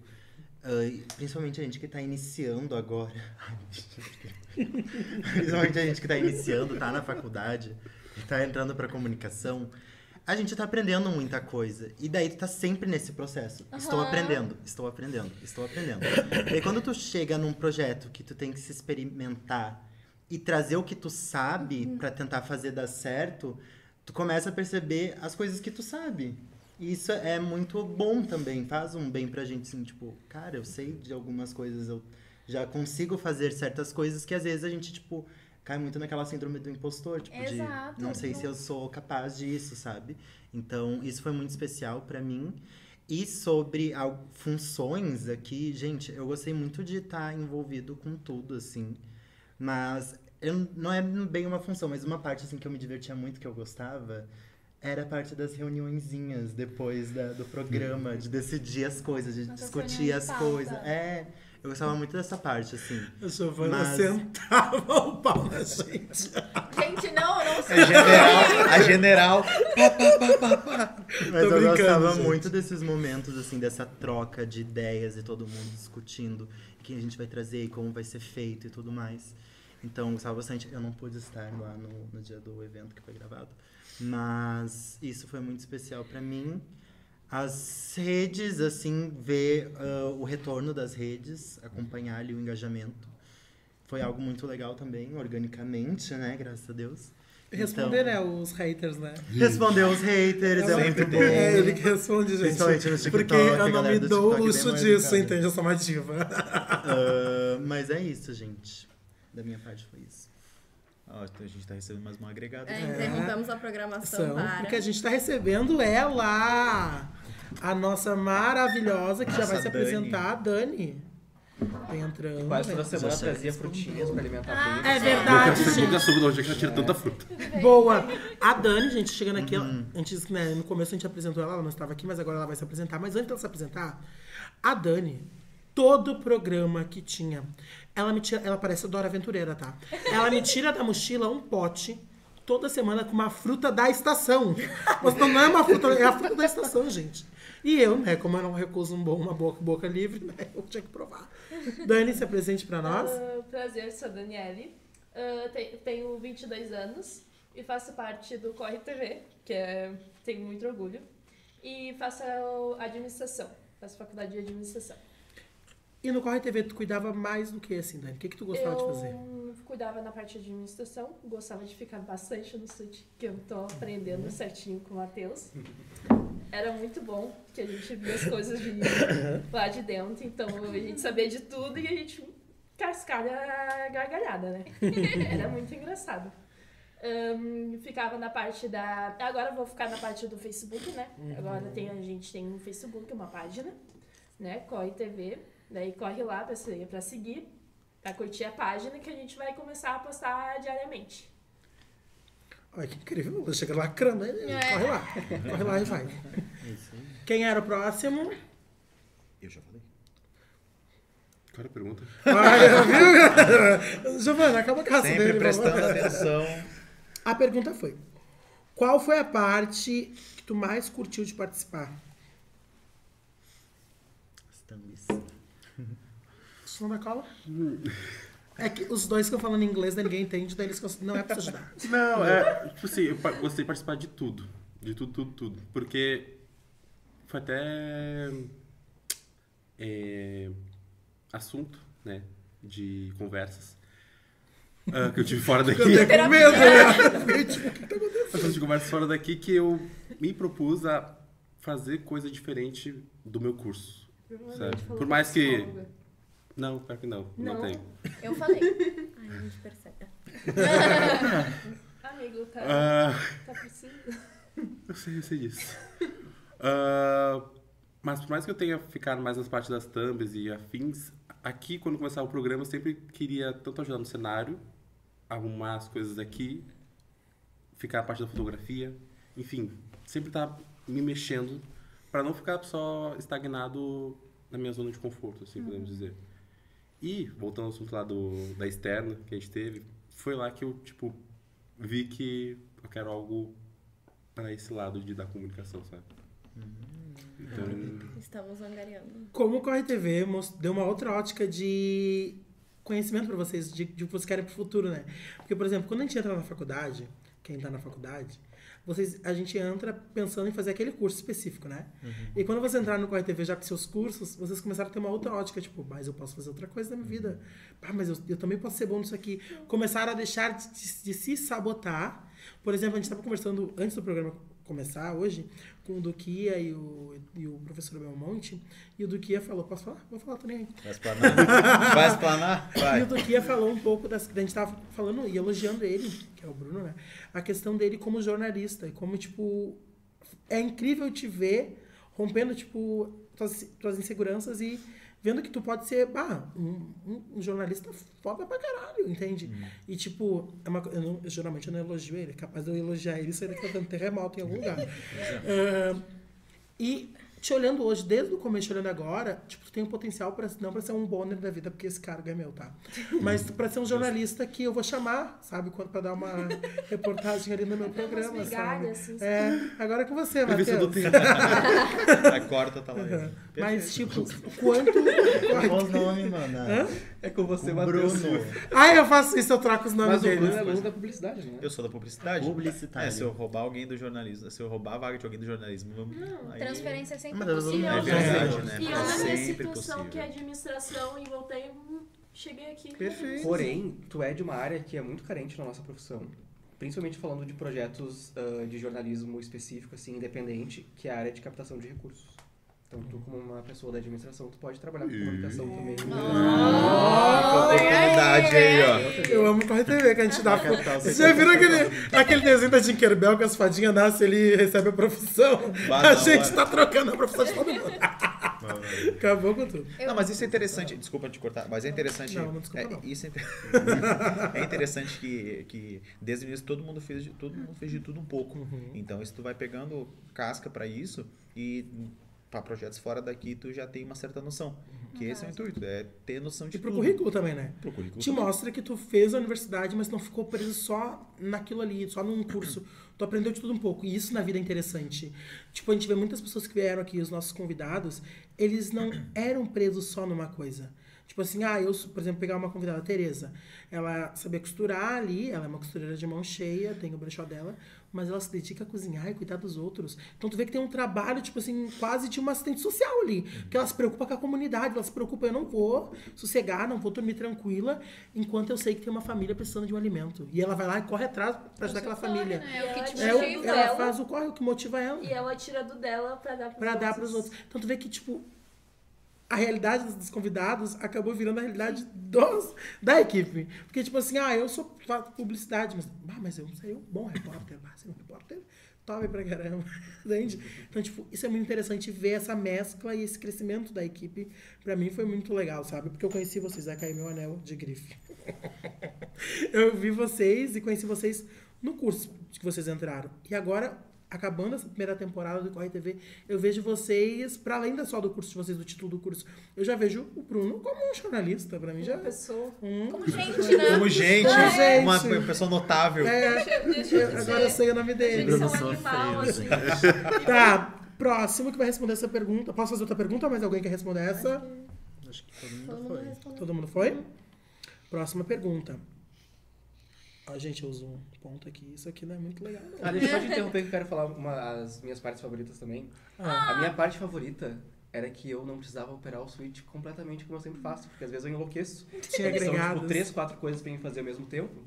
[SPEAKER 5] principalmente a gente que tá iniciando agora, principalmente a gente que tá iniciando, tá na faculdade, tá entrando pra comunicação, a gente tá aprendendo muita coisa. E daí tu tá sempre nesse processo. Estou aprendendo. E aí quando tu chega num projeto que tu tem que se experimentar e trazer o que tu sabe pra tentar fazer dar certo, tu começa a perceber as coisas que tu sabe. E isso é muito bom também, faz um bem pra gente, assim, tipo, cara, eu sei de algumas coisas, eu já consigo fazer certas coisas que às vezes a gente, tipo, cai muito naquela síndrome do impostor, tipo,
[SPEAKER 6] Exato.
[SPEAKER 5] de não sei se eu sou capaz disso, sabe? Então, isso foi muito especial pra mim. E sobre funções aqui, gente, eu gostei muito de estar envolvido com tudo, assim. Mas não é bem uma função, mas uma parte assim que eu me divertia muito, que eu gostava, era a parte das reuniõezinhas depois do programa, de decidir as coisas, de discutir as coisas. Eu gostava muito dessa parte, assim.
[SPEAKER 1] A Giovana sentava o pau na gente.
[SPEAKER 6] Gente, não sei.
[SPEAKER 2] A general.
[SPEAKER 5] Mas eu gostava muito desses momentos, assim, dessa troca de ideias e todo mundo discutindo quem a gente vai trazer e como vai ser feito e tudo mais. Então, eu gostava bastante. Eu não pude estar lá no dia do evento que foi gravado. Mas isso foi muito especial pra mim. As redes, assim, ver o retorno das redes, acompanhar ali o engajamento. Foi algo muito legal também, organicamente, né? Graças a Deus.
[SPEAKER 1] Responder, né, os haters, né?
[SPEAKER 5] Responder os haters é muito bom.
[SPEAKER 1] É ele que responde, gente.
[SPEAKER 5] Principalmente no TikTok,
[SPEAKER 1] porque eu não me
[SPEAKER 5] do
[SPEAKER 1] dou o
[SPEAKER 5] TikTok
[SPEAKER 1] luxo
[SPEAKER 5] bem mais
[SPEAKER 1] disso,
[SPEAKER 5] educada.
[SPEAKER 1] entende? Eu sou uma diva.
[SPEAKER 5] Mas é isso, gente. Da minha parte foi isso.
[SPEAKER 2] A gente tá recebendo mais uma agregada.
[SPEAKER 4] Interrompemos a programação
[SPEAKER 1] Porque a gente tá recebendo ela, a nossa maravilhosa, que já vai se apresentar, a Dani. Tá entrando.
[SPEAKER 7] Quase toda semana trazia frutinhas pra alimentar bem.
[SPEAKER 1] É verdade,
[SPEAKER 3] Eu
[SPEAKER 1] gente.
[SPEAKER 3] nunca soube de onde é que ela tira tanta fruta.
[SPEAKER 1] Boa. A Dani, gente, chegando aqui, antes, né, no começo a gente apresentou ela não estava aqui, mas agora ela vai se apresentar. Mas antes dela se apresentar, a Dani, todo programa que tinha, ela parece a Dora Aventureira, tá? Ela me tira da mochila um pote toda semana com uma fruta da estação. Mas não é uma fruta, é a fruta da estação, gente. E eu, né, como eu não recuso uma boca livre, né, eu tinha que provar. Dani, se apresente pra nós.
[SPEAKER 9] Prazer, sou a Daniele. Tenho 22 anos e faço parte do Corre TV, tenho muito orgulho. E faço administração, faço faculdade de administração.
[SPEAKER 1] E no Corre TV, tu cuidava mais do que, assim, Dani? O que tu gostava de fazer?
[SPEAKER 9] Eu cuidava na parte de administração, gostava de ficar bastante no sítio, que eu tô aprendendo certinho com o Matheus. Era muito bom, que a gente via as coisas lá de dentro, então a gente sabia de tudo e a gente cascalho a gargalhada, né? Era muito engraçado. Ficava na parte da... Agora eu vou ficar na parte do Facebook, né? Agora a gente tem um Facebook, uma página, né? Corre TV. Daí corre lá pra seguir, pra curtir a página que a gente vai começar a postar diariamente.
[SPEAKER 1] Olha que incrível. Você chega lacrando, né? Corre lá. Corre lá e vai.
[SPEAKER 5] Isso aí.
[SPEAKER 1] Quem era o próximo?
[SPEAKER 2] Eu já falei.
[SPEAKER 3] Qual era a pergunta?
[SPEAKER 1] Viu? Giovana, acaba a caça
[SPEAKER 2] Sempre
[SPEAKER 1] dele.
[SPEAKER 2] prestando atenção.
[SPEAKER 1] A pergunta foi: qual foi a parte que tu mais curtiu de participar?
[SPEAKER 5] As thumbs.
[SPEAKER 1] Som da cola? É que os dois ficam falando inglês, daí ninguém entende, daí eles não é pra te ajudar.
[SPEAKER 3] Não, tipo assim, eu gostei de participar de tudo. De tudo. Porque foi até assunto, né, de conversas que eu tive fora daqui.
[SPEAKER 1] Eu fiquei com medo, né? Fiquei tipo, o que tá acontecendo?
[SPEAKER 3] Assunto de conversas fora daqui que eu me propus a fazer coisa diferente do meu curso. Sabe? Por mais que... Não, pior que não. Não tenho.
[SPEAKER 4] Eu falei. Ai, a gente percebe.
[SPEAKER 9] Amigo, tá precisando.
[SPEAKER 3] Eu sei disso. Mas por mais que eu tenha ficado mais nas partes das thumbs e afins, aqui, quando começava o programa, eu sempre queria tanto ajudar no cenário, arrumar as coisas aqui, ficar a parte da fotografia, enfim, sempre estar me mexendo para não ficar só estagnado na minha zona de conforto, assim, podemos dizer. E, voltando ao assunto lá da externa que a gente teve, foi lá que eu, tipo, vi que eu quero algo para esse lado de dar comunicação, sabe? Então...
[SPEAKER 4] Estamos angariando.
[SPEAKER 1] Como o Corre TV deu uma outra ótica de conhecimento para vocês, de que vocês querem pro futuro, né? Porque, por exemplo, quando a gente entra na faculdade, quem tá na faculdade, a gente entra pensando em fazer aquele curso específico, né? E quando você entrar no Corre TV já com seus cursos, vocês começaram a ter uma outra ótica, tipo, mas eu posso fazer outra coisa na minha vida. Mas eu também posso ser bom nisso aqui. Começaram a deixar de se sabotar. Por exemplo, a gente estava conversando antes do programa começar hoje com o Duquia e o professor Belmonte, e o Duquia falou, posso falar? Vou falar também.
[SPEAKER 2] Vai explanar? Vai explanar? Vai.
[SPEAKER 1] E o Duquia falou um pouco a gente tava falando e elogiando ele, que é o Bruno, né? A questão dele como jornalista e como, tipo, é incrível te ver rompendo, tipo, tuas inseguranças e vendo que tu pode ser, um jornalista foda pra caralho, entende? E, tipo, geralmente eu não elogio ele, é capaz de eu elogiar ele e sair daqui dando terremoto em algum lugar. E te olhando hoje, desde o começo, te olhando agora, tipo, tu tem um potencial não pra ser um Bonner da vida, porque esse cargo é meu, tá? Mas pra ser um jornalista que eu vou chamar, sabe? Pra dar uma reportagem ali no meu programa, sabe?
[SPEAKER 9] Assim,
[SPEAKER 1] agora é com você, Matheus.
[SPEAKER 2] A corta tá lá.
[SPEAKER 1] Mas, tipo, quanto...
[SPEAKER 5] Qual os nomes, mano?
[SPEAKER 7] É com você,
[SPEAKER 5] O
[SPEAKER 7] Matheus.
[SPEAKER 5] Bruno.
[SPEAKER 1] Eu faço isso, eu troco os nomes
[SPEAKER 7] Mas o
[SPEAKER 1] deles.
[SPEAKER 7] Bruno é aluno da publicidade, né?
[SPEAKER 2] Eu sou da publicidade.
[SPEAKER 5] Publicitário.
[SPEAKER 2] Se eu roubar alguém do jornalismo, se eu roubar a vaga de alguém do jornalismo, vamos... Aí...
[SPEAKER 6] Transferência é sempre
[SPEAKER 5] Mas eu
[SPEAKER 6] possível.
[SPEAKER 5] não-
[SPEAKER 2] É verdade, né?
[SPEAKER 9] E eu
[SPEAKER 2] É
[SPEAKER 9] na minha
[SPEAKER 2] sempre
[SPEAKER 9] situação,
[SPEAKER 2] possível.
[SPEAKER 9] que é administração, e voltei, cheguei aqui.
[SPEAKER 2] Perfeito.
[SPEAKER 7] Porém, tu é de uma área que é muito carente na nossa profissão. Principalmente falando de projetos de jornalismo específico, assim, independente, que é a área de captação de recursos. Então, tu como uma pessoa da administração, tu pode trabalhar com comunicação também.
[SPEAKER 2] Oportunidade aí, ó.
[SPEAKER 1] Eu amo Corre TV, que a gente dá... Vocês já viram aquele desenho da Tinkerbell que as fadinhas nascem ali e recebem a profissão? A gente tá trocando a profissão de todo mundo. Acabou com tudo.
[SPEAKER 2] Não, mas isso é interessante. Desculpa te cortar, mas é interessante.
[SPEAKER 1] Não desculpa, não.
[SPEAKER 2] Isso é interessante que desde o início todo mundo fez de tudo um pouco. Então, se tu vai pegando casca pra isso e para projetos fora daqui, tu já tem uma certa noção. Que esse é o intuito, é ter noção de
[SPEAKER 1] E pro
[SPEAKER 2] tudo.
[SPEAKER 1] currículo também, né?
[SPEAKER 2] Pro currículo
[SPEAKER 1] Te
[SPEAKER 2] também.
[SPEAKER 1] mostra que tu fez a universidade, mas não ficou preso só naquilo ali, só num curso. Tu aprendeu de tudo um pouco. E isso na vida é interessante. Tipo, a gente vê muitas pessoas que vieram aqui, os nossos convidados, eles não eram presos só numa coisa. Tipo assim, eu, por exemplo, pegar uma convidada, a Tereza. Ela sabia costurar ali, ela é uma costureira de mão cheia, tem o brechó dela, mas ela se dedica a cozinhar e cuidar dos outros. Então tu vê que tem um trabalho, tipo assim, quase de uma assistente social ali. Que ela se preocupa com a comunidade, ela se preocupa, eu não vou sossegar, não vou dormir tranquila, enquanto eu sei que tem uma família precisando de um alimento. E ela vai lá e corre atrás pra ajudar aquela família.
[SPEAKER 6] É o que te
[SPEAKER 9] Ela-
[SPEAKER 6] motiva.
[SPEAKER 1] Ela faz o corre, o que motiva ela.
[SPEAKER 9] E ela tira do dela pra dar pros
[SPEAKER 1] Pra dar pros outros. Então tu vê que, tipo, a realidade dos convidados acabou virando a realidade da equipe. Porque, tipo assim, eu faço publicidade, mas eu seria um bom repórter, ser um repórter top pra caramba, entende? Então, tipo, isso é muito interessante ver essa mescla e esse crescimento da equipe. Pra mim foi muito legal, sabe? Porque eu conheci vocês, vai cair meu anel de grife. Eu vi vocês e conheci vocês no curso que vocês entraram. E agora, acabando essa primeira temporada do Corre TV, eu vejo vocês, para além só do curso de vocês, do título do curso, eu já vejo o Bruno como um jornalista, pra mim já.
[SPEAKER 9] Uma pessoa.
[SPEAKER 6] Como gente, né?
[SPEAKER 2] Como gente,
[SPEAKER 1] gente.
[SPEAKER 2] uma pessoa notável.
[SPEAKER 1] Agora eu sei o nome dele.
[SPEAKER 9] Eles são
[SPEAKER 5] Bruno
[SPEAKER 9] animal,
[SPEAKER 5] sofreu,
[SPEAKER 9] assim.
[SPEAKER 1] Tá, próximo que vai responder essa pergunta. Posso fazer outra pergunta? Mais alguém quer responder essa?
[SPEAKER 5] Acho que todo mundo
[SPEAKER 4] Todo mundo
[SPEAKER 5] foi.
[SPEAKER 4] respondeu.
[SPEAKER 1] Todo mundo foi? Próxima pergunta. Gente, eu uso um ponto aqui. Isso aqui não é muito legal, não.
[SPEAKER 7] Deixa eu só te interromper que eu quero falar as minhas partes favoritas também. A minha parte favorita era que eu não precisava operar o Switch completamente como eu sempre faço, porque às vezes eu enlouqueço.
[SPEAKER 1] Tinha
[SPEAKER 7] São
[SPEAKER 1] agregados.
[SPEAKER 7] 3, 4 coisas pra mim fazer ao mesmo tempo.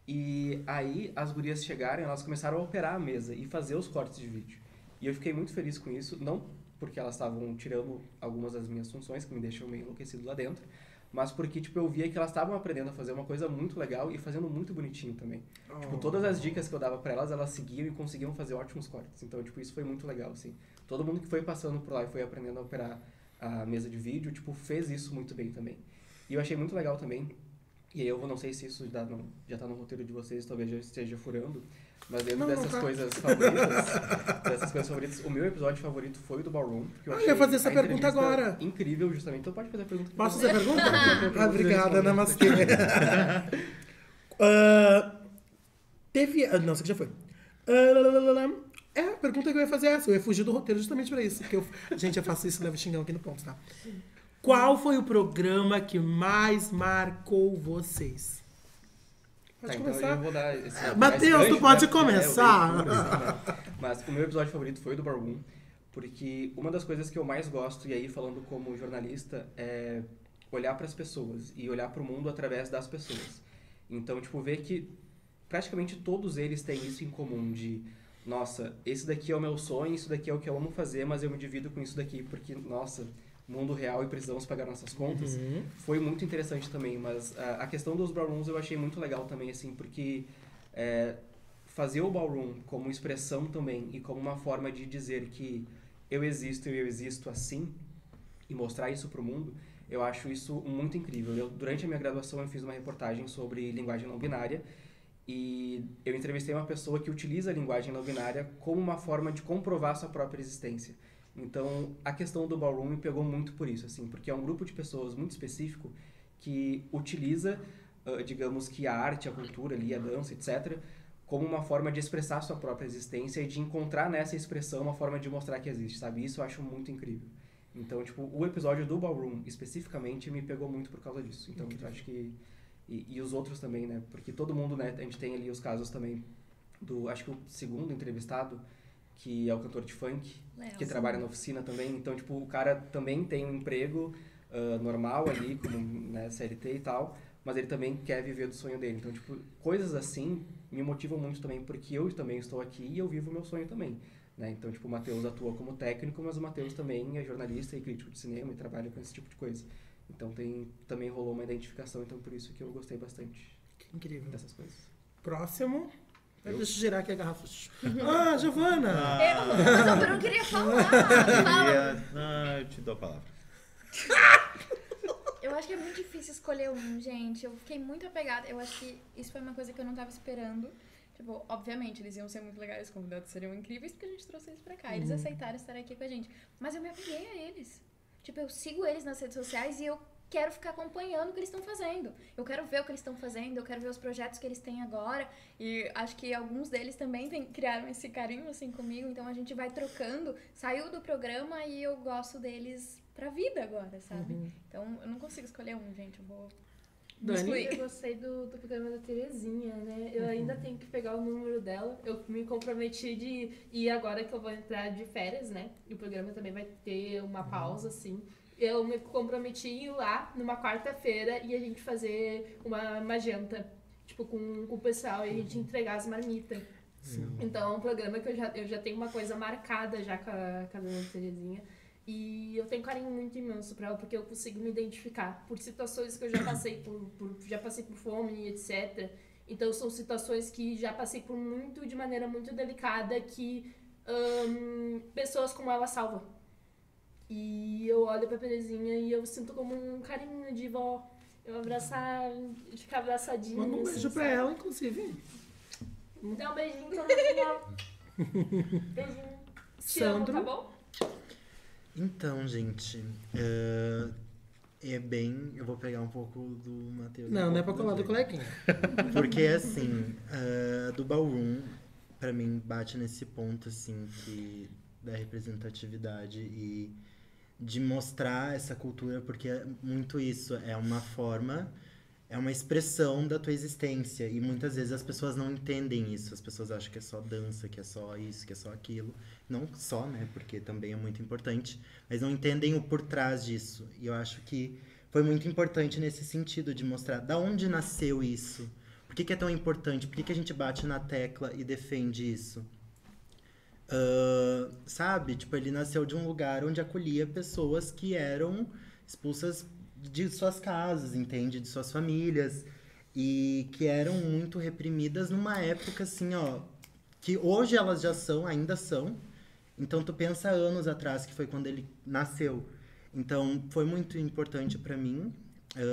[SPEAKER 7] E aí as gurias chegaram, elas começaram a operar a mesa e fazer os cortes de vídeo. E eu fiquei muito feliz com isso, não porque elas estavam tirando algumas das minhas funções, que me deixam meio enlouquecido lá dentro, mas porque, tipo, eu via que elas estavam aprendendo a fazer uma coisa muito legal e fazendo muito bonitinho também. Tipo, todas as dicas que eu dava pra elas, elas seguiam e conseguiam fazer ótimos cortes. Então, tipo, isso foi muito legal, assim. Todo mundo que foi passando por lá e foi aprendendo a operar a mesa de vídeo, tipo, fez isso muito bem também. E eu achei muito legal também, e aí eu não sei se isso já tá no roteiro de vocês, talvez já esteja furando, mas dentro dessas coisas favoritas, o meu episódio favorito foi o do Ballroom. Porque eu
[SPEAKER 1] ia fazer essa pergunta
[SPEAKER 7] entrevista
[SPEAKER 1] agora.
[SPEAKER 7] Incrível, justamente. Então pode fazer a pergunta.
[SPEAKER 1] Posso fazer a pergunta? Obrigada, Namastê. Não, isso aqui já foi. A pergunta que eu ia fazer é essa. Eu ia fugir do roteiro justamente pra isso. Porque gente, eu faço isso e levo xingão aqui no ponto, tá? Qual foi o programa que mais marcou vocês? Pode começar.
[SPEAKER 7] Então eu vou dar esse
[SPEAKER 1] Matheus, tu pode começar.
[SPEAKER 7] Mas o meu episódio favorito foi o do Ballroom, porque uma das coisas que eu mais gosto, e aí falando como jornalista, é olhar para as pessoas e olhar para o mundo através das pessoas. Então, tipo, ver que praticamente todos eles têm isso em comum de, nossa, esse daqui é o meu sonho, isso daqui é o que eu amo fazer, mas eu me divido com isso daqui porque, nossa, mundo real e precisamos pagar nossas contas. Foi muito interessante também, mas a questão dos ballrooms eu achei muito legal também, assim, porque fazer o ballroom como expressão também e como uma forma de dizer que eu existo assim e mostrar isso pro mundo, eu acho isso muito incrível. Durante a minha graduação eu fiz uma reportagem sobre linguagem não binária e eu entrevistei uma pessoa que utiliza a linguagem não binária como uma forma de comprovar sua própria existência. Então, a questão do ballroom me pegou muito por isso, assim, porque é um grupo de pessoas muito específico que utiliza, digamos que a arte, a cultura ali, a dança, etc., como uma forma de expressar sua própria existência e de encontrar nessa expressão uma forma de mostrar que existe, sabe? Isso eu acho muito incrível. Então, tipo, o episódio do ballroom, especificamente, me pegou muito por causa disso. Então, eu acho que... E os outros também, né? Porque todo mundo, né? A gente tem ali os casos também acho que o segundo entrevistado, que é o cantor de funk, que trabalha na oficina também. Então, tipo, o cara também tem um emprego normal ali, como né, CLT e tal, mas ele também quer viver do sonho dele. Então, tipo, coisas assim me motivam muito também, porque eu também estou aqui e eu vivo o meu sonho também. Né? Então, tipo, o Matheus atua como técnico, mas o Matheus também é jornalista e crítico de cinema e trabalha com esse tipo de coisa. Então, também rolou uma identificação, então por isso que eu gostei bastante
[SPEAKER 1] Incrível.
[SPEAKER 7] dessas coisas.
[SPEAKER 1] Próximo. Deixa eu girar aqui a garrafa. Giovana!
[SPEAKER 6] Mas o Bruno queria falar. Fala.
[SPEAKER 2] Eu te dou a palavra.
[SPEAKER 6] Eu acho que é muito difícil escolher um, gente. Eu fiquei muito apegada. Eu acho que isso foi uma coisa que eu não tava esperando. Tipo, obviamente, eles iam ser muito legais, os convidados seriam incríveis, porque a gente trouxe eles pra cá. Eles aceitaram estar aqui com a gente. Mas eu me apeguei a eles. Tipo, eu sigo eles nas redes sociais e eu quero ficar acompanhando o que eles estão fazendo. Eu quero ver o que eles estão fazendo, eu quero ver os projetos que eles têm agora. E acho que alguns deles também criaram esse carinho, assim, comigo. Então, a gente vai trocando. Saiu do programa e eu gosto deles pra vida agora, sabe? Então, eu não consigo escolher um, gente. Eu vou...
[SPEAKER 1] Dani?
[SPEAKER 9] Eu gostei do programa da Terezinha, né? Eu ainda tenho que pegar o número dela. Eu me comprometi de ir agora que eu vou entrar de férias, né? E o programa também vai ter uma pausa, assim. Eu me comprometi em ir lá numa quarta-feira e a gente fazer uma janta, tipo, com o pessoal e a gente entregar as marmitas. Então, é um programa que eu já tenho uma coisa marcada já com a dona Terezinha. E eu tenho um carinho muito imenso pra ela, porque eu consigo me identificar por situações que eu já passei já passei por fome, etc. Então são situações que já passei por de maneira muito delicada, que pessoas como ela salvam. E eu olho pra Terezinha e eu sinto como um carinho de vó. Eu abraçar, ficar abraçadinha.
[SPEAKER 8] Manda um beijo pra ela, inclusive.
[SPEAKER 9] Dá um beijinho pra ela. Beijinho. Te amo,
[SPEAKER 8] Sandro?
[SPEAKER 9] tá bom?
[SPEAKER 5] Então, gente, eu vou pegar um pouco do Matheus.
[SPEAKER 8] Não é pra colar do coleguinha.
[SPEAKER 5] Porque, assim, do Ballroom, pra mim, bate nesse ponto, assim, da representatividade e de mostrar essa cultura, porque é muito isso, é uma forma, é uma expressão da tua existência. E muitas vezes as pessoas não entendem isso. As pessoas acham que é só dança, que é só isso, que é só aquilo. Não só, né? Porque também é muito importante. Mas não entendem o por trás disso. E eu acho que foi muito importante nesse sentido, de mostrar da onde nasceu isso. Por que é tão importante? Por que a gente bate na tecla e defende isso? Sabe? Tipo, ele nasceu de um lugar onde acolhia pessoas que eram expulsas de suas casas, entende? De suas famílias. E que eram muito reprimidas numa época, assim, ó... Que hoje elas já ainda são. Então, tu pensa anos atrás, que foi quando ele nasceu. Então, foi muito importante pra mim,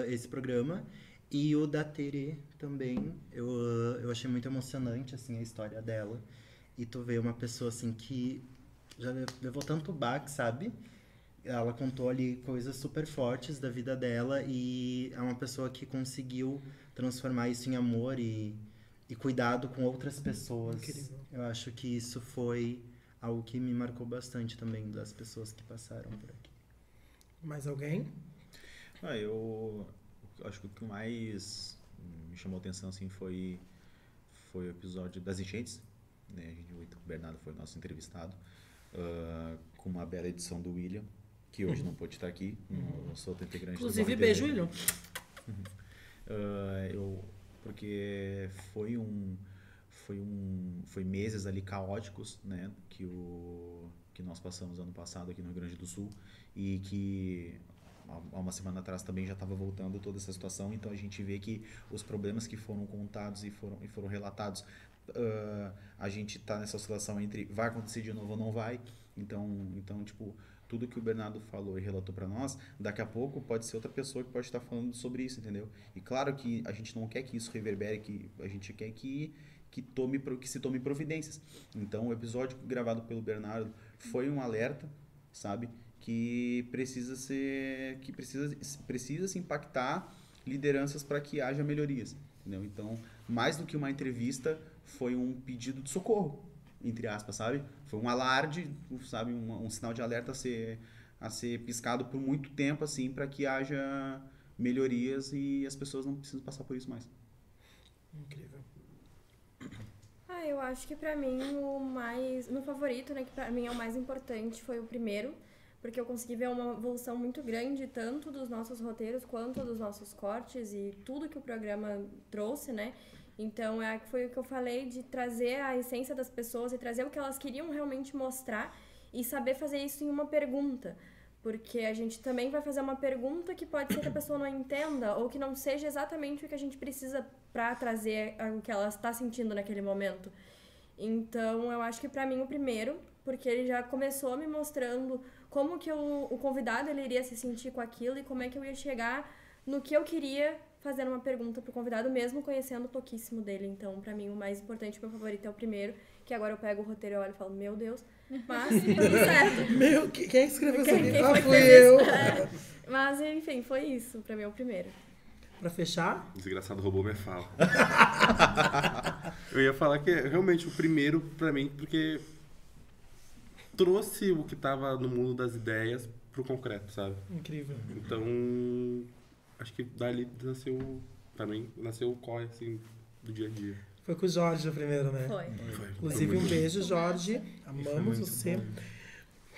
[SPEAKER 5] esse programa. E o da Tere também. Eu achei muito emocionante, assim, a história dela. E tu vê uma pessoa, assim, que já levou tanto baque, sabe? Ela contou ali coisas super fortes da vida dela. E é uma pessoa que conseguiu transformar isso em amor e cuidado com outras pessoas.
[SPEAKER 8] Incrível.
[SPEAKER 5] Eu acho que isso foi algo que me marcou bastante também, das pessoas que passaram por aqui.
[SPEAKER 8] Mais alguém?
[SPEAKER 2] Eu acho que o que mais me chamou a atenção assim, foi o episódio das enchentes. Né? O Bernardo foi nosso entrevistado, com uma bela edição do William, que hoje não pôde estar aqui. Eu sou outro integrante
[SPEAKER 8] Inclusive,
[SPEAKER 2] do
[SPEAKER 8] beijo, William.
[SPEAKER 2] Porque foi meses ali caóticos, né, que nós passamos ano passado aqui no Rio Grande do Sul, e que há uma semana atrás também já estava voltando toda essa situação. Então a gente vê que os problemas que foram contados e foram relatados, a gente está nessa oscilação entre vai acontecer de novo ou não vai. Então tipo, tudo que o Bernardo falou e relatou para nós, daqui a pouco pode ser outra pessoa que pode estar falando sobre isso, entendeu? E claro que a gente não quer que isso reverbere, que a gente quer que se tome providências. Então o episódio gravado pelo Bernardo foi um alerta, sabe? Que precisa se impactar lideranças para que haja melhorias, entendeu? Então, mais do que uma entrevista, foi um pedido de socorro, entre aspas, sabe? Foi um alarde, sabe? Um sinal de alerta a ser piscado por muito tempo, assim, para que haja melhorias e as pessoas não precisam passar por isso mais.
[SPEAKER 8] Incrível.
[SPEAKER 4] Eu acho que pra mim meu favorito, né, que pra mim é o mais importante, foi o primeiro, porque eu consegui ver uma evolução muito grande, tanto dos nossos roteiros quanto dos nossos cortes e tudo que o programa trouxe, né? Então, foi o que eu falei, de trazer a essência das pessoas e trazer o que elas queriam realmente mostrar e saber fazer isso em uma pergunta. Porque a gente também vai fazer uma pergunta que pode ser que a pessoa não entenda ou que não seja exatamente o que a gente precisa para trazer o que ela está sentindo naquele momento. Então, eu acho que para mim o primeiro, porque ele já começou me mostrando como que o convidado ele iria se sentir com aquilo e como é que eu ia chegar no que eu queria fazer uma pergunta pro convidado, mesmo conhecendo pouquíssimo dele. Então, pra mim, o mais importante, meu favorito é o primeiro, que agora eu pego o roteiro e olho e falo, meu Deus, mas tá tudo certo.
[SPEAKER 8] Quem escreveu isso aqui?
[SPEAKER 4] Quem
[SPEAKER 8] Fui eu.
[SPEAKER 4] Mas, enfim, foi isso. Pra mim é o primeiro.
[SPEAKER 8] Pra fechar?
[SPEAKER 3] O desgraçado roubou minha fala. Eu ia falar que é realmente o primeiro pra mim, porque trouxe o que tava no mundo das ideias pro concreto, sabe?
[SPEAKER 8] Incrível.
[SPEAKER 3] Então, acho que dali nasceu o corre, assim, do dia a dia.
[SPEAKER 8] Foi com o Jorge o primeiro, né?
[SPEAKER 4] Foi.
[SPEAKER 8] Inclusive, um beijo, Jorge. Amamos você.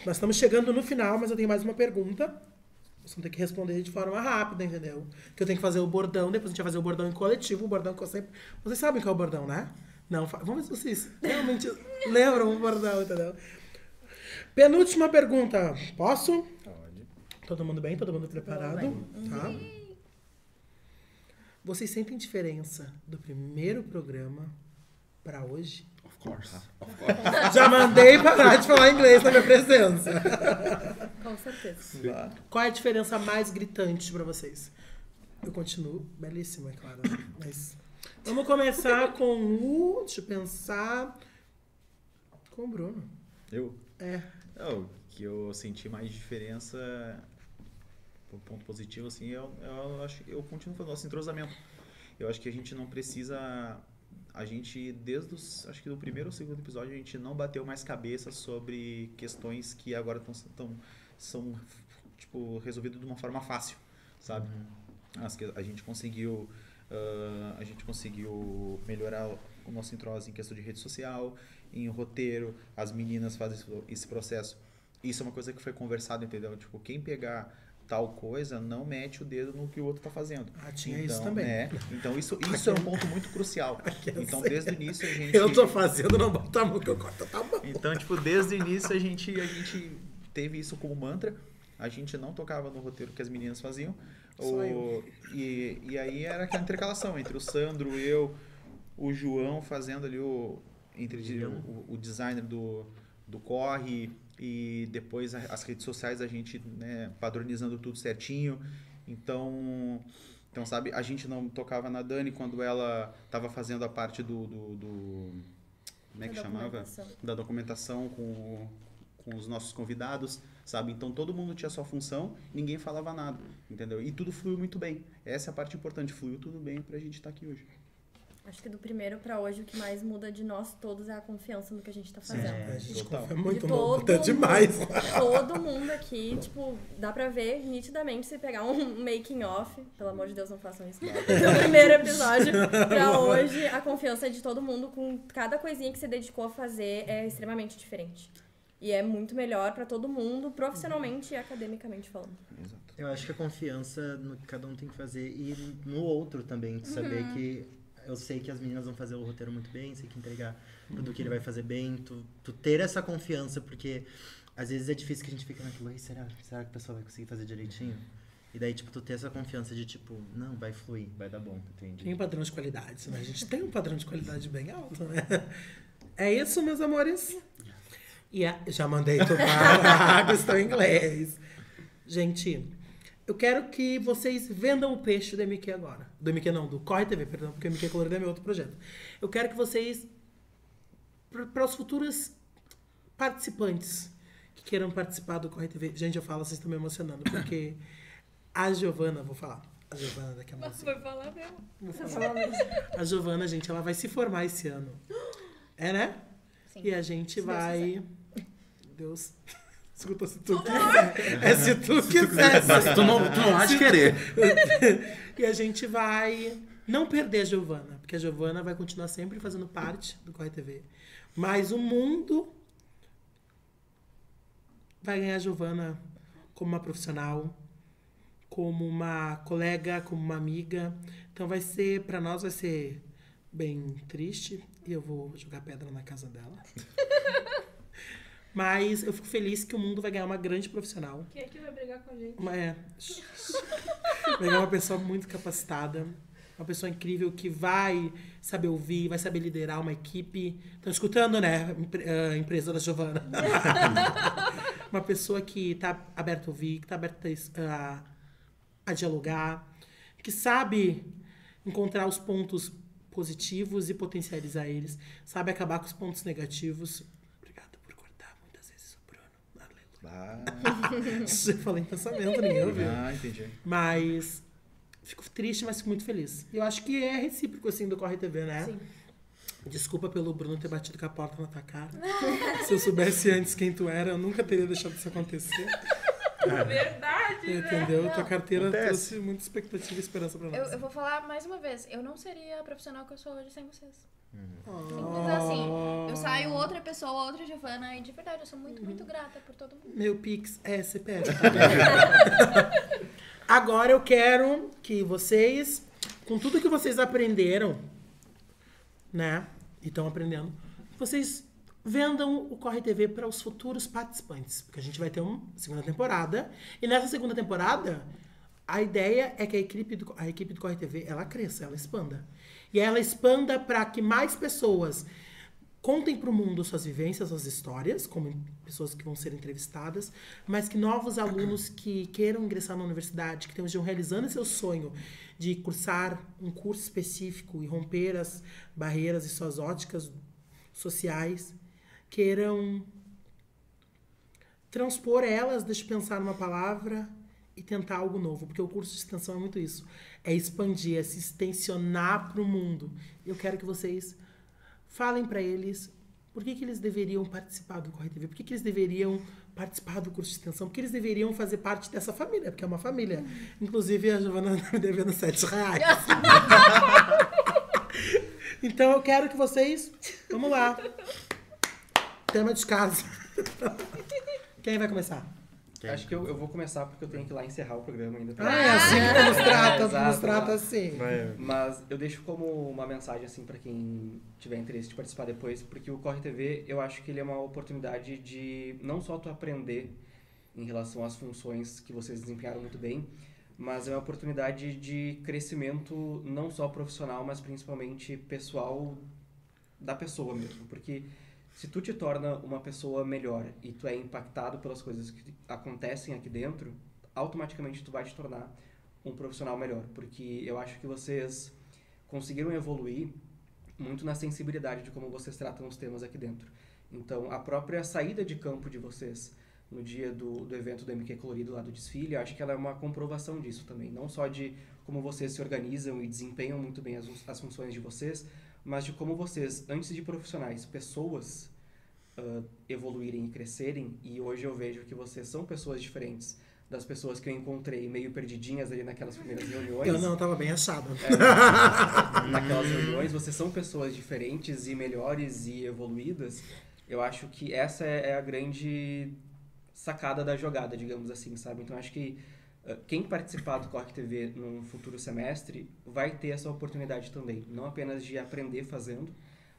[SPEAKER 8] Nós estamos chegando no final, mas eu tenho mais uma pergunta. Vocês vão ter que responder de forma rápida, entendeu? Que eu tenho que fazer o bordão, depois a gente vai fazer o bordão em coletivo, o bordão que eu sempre... Vocês sabem qual é o bordão, né? Não, vamos ver se vocês realmente lembram o bordão, entendeu?
[SPEAKER 1] Penúltima pergunta. Posso?
[SPEAKER 2] Pode.
[SPEAKER 1] Todo mundo bem? Todo mundo preparado? Tá. Vocês sentem diferença do primeiro programa pra hoje?
[SPEAKER 3] Of course.
[SPEAKER 1] Já mandei parar de falar inglês na minha presença.
[SPEAKER 4] Com certeza.
[SPEAKER 1] Qual é a diferença mais gritante pra vocês? Eu continuo belíssima, é claro. Mas vamos começar com o... Deixa eu pensar... Com o Bruno.
[SPEAKER 2] Eu?
[SPEAKER 1] É.
[SPEAKER 2] Não, que eu senti mais diferença, por ponto positivo, assim, eu acho que eu continuo falando nosso entrosamento. Eu acho que a gente não precisa... A gente, desde acho que do primeiro ou segundo episódio, a gente não bateu mais cabeça sobre questões que agora são tipo, resolvidas de uma forma fácil, sabe? A gente conseguiu melhorar o nosso entrosa em questão de rede social, em roteiro, as meninas fazem esse processo. Isso é uma coisa que foi conversado, entendeu? Tipo, quem pegar tal coisa, não mete o dedo no que o outro tá fazendo.
[SPEAKER 1] Ah, tinha isso também.
[SPEAKER 2] Então isso é um ponto muito crucial. Então, desde o início, a gente...
[SPEAKER 1] Eu tô fazendo, não bota a mão que eu corto, tá bom.
[SPEAKER 2] Então, tipo, desde o início, a gente teve isso como mantra. A gente não tocava no roteiro que as meninas faziam. E aí era aquela intercalação entre o Sandro, eu, o João fazendo ali o designer do Corre, e depois as redes sociais, a gente, né, padronizando tudo certinho. Então, sabe, a gente não tocava na Dani quando ela estava fazendo a parte como é que chamava? Da documentação com os nossos convidados, sabe? Então todo mundo tinha sua função, ninguém falava nada, entendeu? E tudo fluiu muito bem. Essa é a parte importante, fluiu tudo bem pra gente estar aqui hoje.
[SPEAKER 4] Acho que do primeiro pra hoje, o que mais muda de nós todos é a confiança no que a gente tá fazendo.
[SPEAKER 1] A gente
[SPEAKER 2] Total.
[SPEAKER 1] confia muito,
[SPEAKER 4] De todo
[SPEAKER 1] até demais.
[SPEAKER 4] Todo mundo aqui, tipo, dá pra ver nitidamente se pegar um making off, pelo amor de Deus, não façam isso. Do primeiro episódio pra hoje, a confiança de todo mundo com cada coisinha que você dedicou a fazer é extremamente diferente. E é muito melhor pra todo mundo, profissionalmente e academicamente falando.
[SPEAKER 2] Exato.
[SPEAKER 5] Eu acho que a confiança no que cada um tem que fazer e no outro também, de saber que eu sei que as meninas vão fazer o roteiro muito bem, sei que entregar tudo que ele vai fazer bem, tu ter essa confiança, porque às vezes é difícil que a gente fica naquilo, será que a pessoa vai conseguir fazer direitinho? E daí, tipo, tu ter essa confiança de, tipo, não, vai fluir, vai dar bom, entende?
[SPEAKER 1] Tem um padrão de qualidade, né? A gente tem um padrão de qualidade bem alto, né? É isso, meus amores? E já mandei tocar a questão em inglês. Gente, eu quero que vocês vendam o peixe do MQ agora. Do MQ não, do Corre TV, perdão, porque o MQ Colorido é meu outro projeto. Eu quero que vocês, para os futuros participantes que queiram participar do Corre TV... Gente, eu falo, vocês estão me emocionando, porque a Giovana, vou falar, a Giovana daqui a pouco.
[SPEAKER 6] Vai falar mesmo.
[SPEAKER 1] Vou falar mesmo. A Giovana, gente, ela vai se formar esse ano. É, né?
[SPEAKER 6] Sim.
[SPEAKER 1] E a gente vai... Deus... Escuta, se tu quiser. É se tu quiser.
[SPEAKER 3] Mas tu não há de querer.
[SPEAKER 1] E a gente vai não perder a Giovana, porque a Giovana vai continuar sempre fazendo parte do Corre TV. Mas o mundo vai ganhar a Giovana como uma profissional, como uma colega, como uma amiga. Então vai ser, pra nós vai ser bem triste. E eu vou jogar pedra na casa dela. Mas eu fico feliz que o mundo vai ganhar uma grande profissional.
[SPEAKER 6] Quem é que vai brigar com a gente?
[SPEAKER 1] Vai ganhar uma pessoa muito capacitada. Uma pessoa incrível que vai saber ouvir, vai saber liderar uma equipe. Estão escutando, né? A empresa da Giovana. Uma pessoa que está aberta a ouvir, que está aberta a dialogar, que sabe encontrar os pontos positivos e potencializar eles, sabe acabar com os pontos negativos. Obrigado por cortar muitas vezes o Bruno. Aleluia. Eu falei em pensamento, ninguém ouviu.
[SPEAKER 2] Ah, entendi.
[SPEAKER 1] Mas fico triste, mas fico muito feliz. Eu acho que é recíproco, assim, do Corre TV, né? Sim. Desculpa pelo Bruno ter batido com a porta na tua cara. Se eu soubesse antes quem tu era, eu nunca teria deixado isso acontecer.
[SPEAKER 6] Verdade,
[SPEAKER 1] Entendeu?
[SPEAKER 6] né?
[SPEAKER 1] Tua carteira
[SPEAKER 2] Acontece.
[SPEAKER 1] trouxe muita expectativa e esperança pra nós.
[SPEAKER 6] Eu vou falar mais uma vez, eu não seria a profissional que eu sou hoje sem vocês. Simples
[SPEAKER 1] Oh.
[SPEAKER 6] assim. Eu saio outra pessoa, outra Giovana, e de verdade, eu sou muito, muito grata por todo mundo.
[SPEAKER 1] Meu Pix é CPF. Tá? Agora eu quero que vocês, com tudo que vocês aprenderam, né? E estão aprendendo, vocês vendam o Corre TV para os futuros participantes, porque a gente vai ter uma segunda temporada. E nessa segunda temporada, a ideia é que a equipe do Corre TV, ela cresça, ela expanda. E ela expanda para que mais pessoas contem para o mundo suas vivências, suas histórias, como pessoas que vão ser entrevistadas, mas que novos alunos que queiram ingressar na universidade, que estejam realizando seu sonho de cursar um curso específico e romper as barreiras e suas óticas sociais, queiram transpor elas, deixa eu pensar numa palavra, e tentar algo novo, porque o curso de extensão é muito isso. É expandir, é se extensionar para o mundo. Eu quero que vocês falem para eles por que eles deveriam participar do Corre TV, por que eles deveriam participar do curso de extensão, por que eles deveriam fazer parte dessa família, porque é uma família. Inclusive, a Giovana tá me devendo R$7. Então, eu quero que vocês... Vamos lá. Tema de casa. Quem vai começar?
[SPEAKER 7] Acho que eu vou começar porque eu tenho que ir lá encerrar o programa ainda.
[SPEAKER 1] É assim que nos trata,
[SPEAKER 7] exato,
[SPEAKER 1] nos trata assim.
[SPEAKER 7] Mas eu deixo como uma mensagem assim para quem tiver interesse de participar depois, porque o Corre TV, eu acho que ele é uma oportunidade de não só tu aprender em relação às funções que vocês desempenharam muito bem, mas é uma oportunidade de crescimento não só profissional, mas principalmente pessoal da pessoa mesmo, porque se tu te torna uma pessoa melhor e tu é impactado pelas coisas que acontecem aqui dentro, automaticamente tu vai te tornar um profissional melhor. Porque eu acho que vocês conseguiram evoluir muito na sensibilidade de como vocês tratam os temas aqui dentro. Então, a própria saída de campo de vocês no dia do evento do MQ Colorido lá do desfile, eu acho que ela é uma comprovação disso também. Não só de como vocês se organizam e desempenham muito bem as funções de vocês, mas de como vocês, antes de profissionais, pessoas, evoluírem e crescerem. E hoje eu vejo que vocês são pessoas diferentes das pessoas que eu encontrei meio perdidinhas ali naquelas primeiras reuniões.
[SPEAKER 1] Eu não, tava bem achado.
[SPEAKER 7] Naquelas reuniões, vocês são pessoas diferentes e melhores e evoluídas. Eu acho que essa é a grande sacada da jogada, digamos assim, sabe? Então acho que quem participar do Corre TV no futuro semestre vai ter essa oportunidade também. Não apenas de aprender fazendo,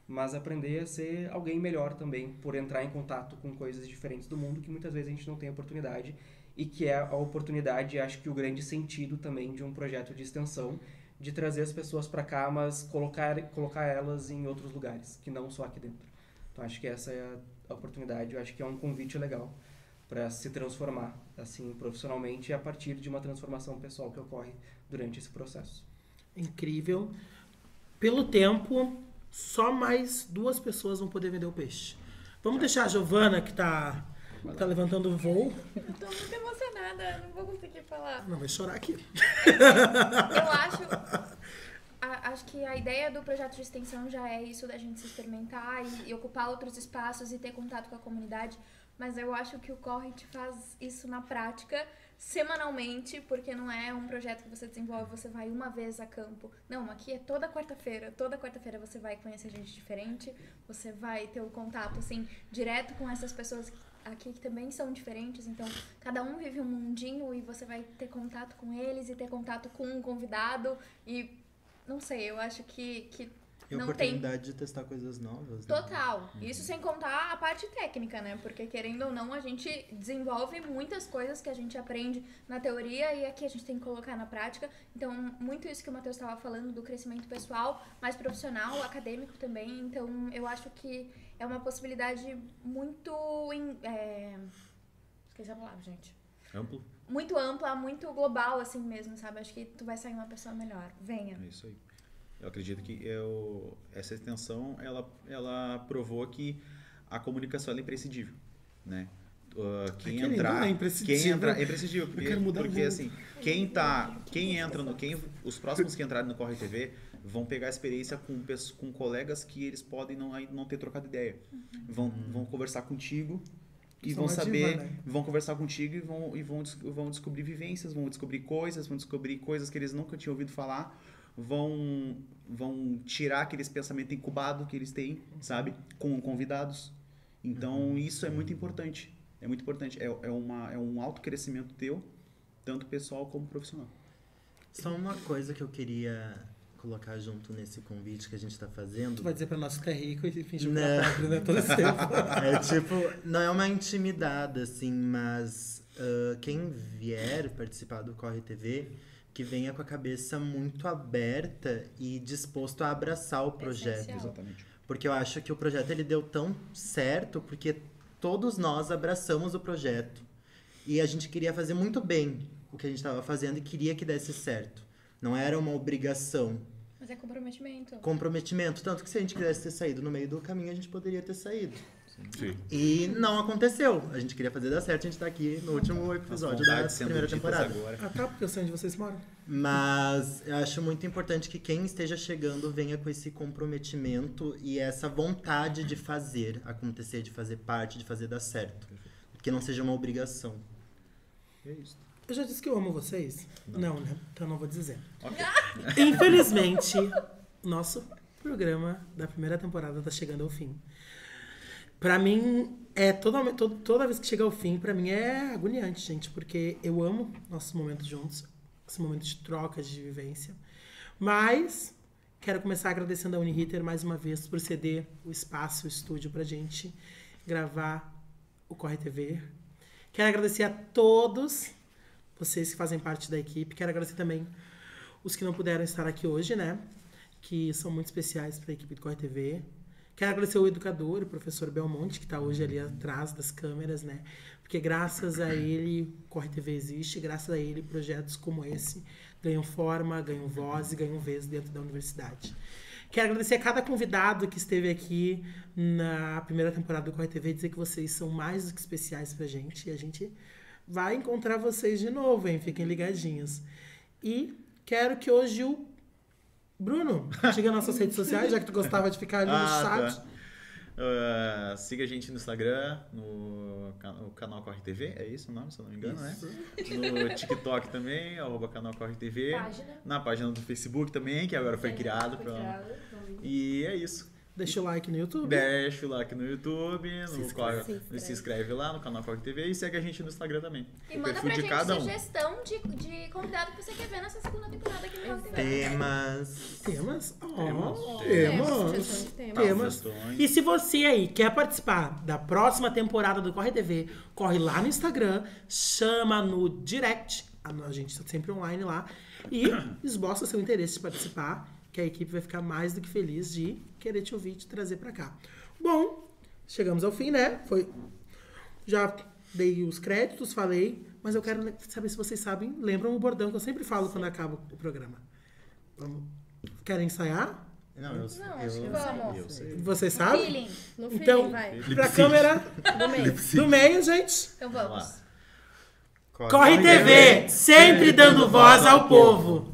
[SPEAKER 7] mas aprender a ser alguém melhor também, por entrar em contato com coisas diferentes do mundo que muitas vezes a gente não tem oportunidade, e que é a oportunidade, acho que o grande sentido também de um projeto de extensão, de trazer as pessoas para cá, mas colocar elas em outros lugares, que não só aqui dentro. Então acho que essa é a oportunidade, eu acho que é um convite legal para se transformar assim profissionalmente a partir de uma transformação pessoal que ocorre durante esse processo.
[SPEAKER 1] Incrível. Pelo tempo, só mais 2 pessoas vão poder vender o peixe. Vamos deixar a Giovana, que tá levantando o voo.
[SPEAKER 6] Eu tô muito emocionada, não vou conseguir falar.
[SPEAKER 1] Não, vai chorar aqui.
[SPEAKER 6] Eu acho que a ideia do projeto de extensão já é isso, da gente se experimentar e ocupar outros espaços e ter contato com a comunidade. Mas eu acho que o Corre te faz isso na prática, semanalmente, porque não é um projeto que você desenvolve, você vai uma vez a campo. Não, aqui é toda quarta-feira você vai conhecer gente diferente, você vai ter o contato, assim, direto com essas pessoas aqui que também são diferentes, então cada um vive um mundinho e você vai ter contato com eles e ter contato com um convidado e, não sei, eu acho que
[SPEAKER 5] E a
[SPEAKER 6] não
[SPEAKER 5] oportunidade de testar coisas novas. Né?
[SPEAKER 6] Total. Isso sem contar a parte técnica, né? Porque, querendo ou não, a gente desenvolve muitas coisas que a gente aprende na teoria e aqui a gente tem que colocar na prática. Então, muito isso que o Matheus estava falando do crescimento pessoal, mais profissional, acadêmico também. Então, eu acho que é uma possibilidade muito... Esqueci a palavra, gente.
[SPEAKER 2] Amplo?
[SPEAKER 6] Muito ampla, muito global, assim mesmo, sabe? Acho que tu vai sair uma pessoa melhor. Venha.
[SPEAKER 2] É isso aí. Eu acredito que essa extensão, ela provou que a comunicação é imprescindível, né? Quem entrar é imprescindível, porque assim, os próximos que entrarem no Corre TV vão pegar a experiência com colegas que eles podem não ter trocado ideia. Vão conversar contigo e vão saber, vão conversar contigo e vão descobrir vivências, vão descobrir coisas que eles nunca tinham ouvido falar. Vão tirar aqueles pensamentos incubados que eles têm, sabe? Com convidados. Então, isso é muito importante. É muito importante. É um autocrescimento teu, tanto pessoal como profissional.
[SPEAKER 5] Só uma coisa que eu queria colocar junto nesse convite que a gente tá fazendo.
[SPEAKER 1] Tu vai dizer pra nós que tu é rico e fingir que
[SPEAKER 5] Não.
[SPEAKER 1] é pobre, né? Todo esse tempo.
[SPEAKER 5] É tipo, não é uma intimidade, assim, mas quem vier participar do Corre TV, que venha com a cabeça muito aberta e disposto a abraçar o projeto.
[SPEAKER 6] Essencial.
[SPEAKER 2] Exatamente.
[SPEAKER 5] Porque eu acho que o projeto ele deu tão certo porque todos nós abraçamos o projeto. E a gente queria fazer muito bem o que a gente estava fazendo e queria que desse certo. Não era uma obrigação.
[SPEAKER 6] Mas é comprometimento.
[SPEAKER 5] Comprometimento. Tanto que se a gente quisesse ter saído no meio do caminho, a gente poderia ter saído.
[SPEAKER 3] Sim.
[SPEAKER 5] E não aconteceu. A gente queria fazer dar certo, a gente tá aqui no último episódio da
[SPEAKER 2] Vontades sendo
[SPEAKER 5] primeira
[SPEAKER 2] ditas
[SPEAKER 5] temporada.
[SPEAKER 2] agora.
[SPEAKER 1] Ah, tá, porque eu sei onde vocês moram.
[SPEAKER 5] Mas eu acho muito importante que quem esteja chegando venha com esse comprometimento e essa vontade de fazer acontecer, de fazer parte, de fazer dar certo. Que não seja uma obrigação.
[SPEAKER 2] É isso.
[SPEAKER 1] Eu já disse que eu amo vocês? Não, né? Então eu não vou dizer.
[SPEAKER 2] Ok.
[SPEAKER 1] Infelizmente, nosso programa da primeira temporada tá chegando ao fim. Pra mim, toda vez que chega ao fim, pra mim é agoniante, gente. Porque eu amo nossos momentos juntos. Esse momento de trocas, de vivência. Mas quero começar agradecendo a Uniriter mais uma vez por ceder o espaço, o estúdio pra gente gravar o Corre TV. Quero agradecer a todos vocês que fazem parte da equipe. Quero agradecer também os que não puderam estar aqui hoje, né? Que são muito especiais para a equipe do Corre TV. Quero agradecer o educador, o professor Belmonte, que está hoje ali atrás das câmeras, né? Porque graças a ele, o Corre TV existe. Graças a ele, projetos como esse ganham forma, ganham voz e ganham vez dentro da universidade. Quero agradecer a cada convidado que esteve aqui na primeira temporada do Corre TV, dizer que vocês são mais do que especiais pra gente. E a gente vai encontrar vocês de novo, hein? Fiquem ligadinhos. E quero que hoje o Bruno siga nas nossas redes sociais, já que tu gostava de ficar ali no chat.
[SPEAKER 2] Tá. Siga a gente no Instagram, no canal Corre TV, é isso o nome, se eu não me engano, né? No TikTok também, @canal Corre TV.
[SPEAKER 9] Página.
[SPEAKER 2] Na página do Facebook também, que agora foi criado. E é isso.
[SPEAKER 1] Deixa o like no YouTube.
[SPEAKER 2] Deixa o like no YouTube,
[SPEAKER 4] Se
[SPEAKER 2] se inscreve lá no canal Corre TV e segue a gente no Instagram também.
[SPEAKER 6] E
[SPEAKER 2] O
[SPEAKER 6] manda
[SPEAKER 2] perfil
[SPEAKER 6] pra
[SPEAKER 2] de
[SPEAKER 6] gente
[SPEAKER 2] cada um.
[SPEAKER 6] sugestão de convidado que você quer ver nessa segunda temporada aqui no Corre TV.
[SPEAKER 5] Temas.
[SPEAKER 1] Temas?
[SPEAKER 4] Sugestão de tema.
[SPEAKER 1] Temas.
[SPEAKER 2] Sugestões.
[SPEAKER 1] E se você aí quer participar da próxima temporada do Corre TV, corre lá no Instagram, chama no direct, a gente está sempre online lá, e esboça seu interesse de participar, que a equipe vai ficar mais do que feliz de querer te ouvir e te trazer pra cá. Bom, chegamos ao fim, né? Já dei os créditos, falei, mas eu quero saber se vocês sabem, lembram o bordão que eu sempre falo quando acaba o programa. Querem ensaiar?
[SPEAKER 5] Não, eu
[SPEAKER 6] Não, acho que vamos.
[SPEAKER 2] Eu sei.
[SPEAKER 1] Vocês sabem?
[SPEAKER 6] Feeling.
[SPEAKER 4] No
[SPEAKER 1] Então,
[SPEAKER 4] feeling, vai.
[SPEAKER 1] pra câmera
[SPEAKER 6] Do meio.
[SPEAKER 1] do meio, gente.
[SPEAKER 6] Então
[SPEAKER 2] Vamos
[SPEAKER 6] vamos.
[SPEAKER 2] lá.
[SPEAKER 1] Corre TV, sempre dando voz ao povo.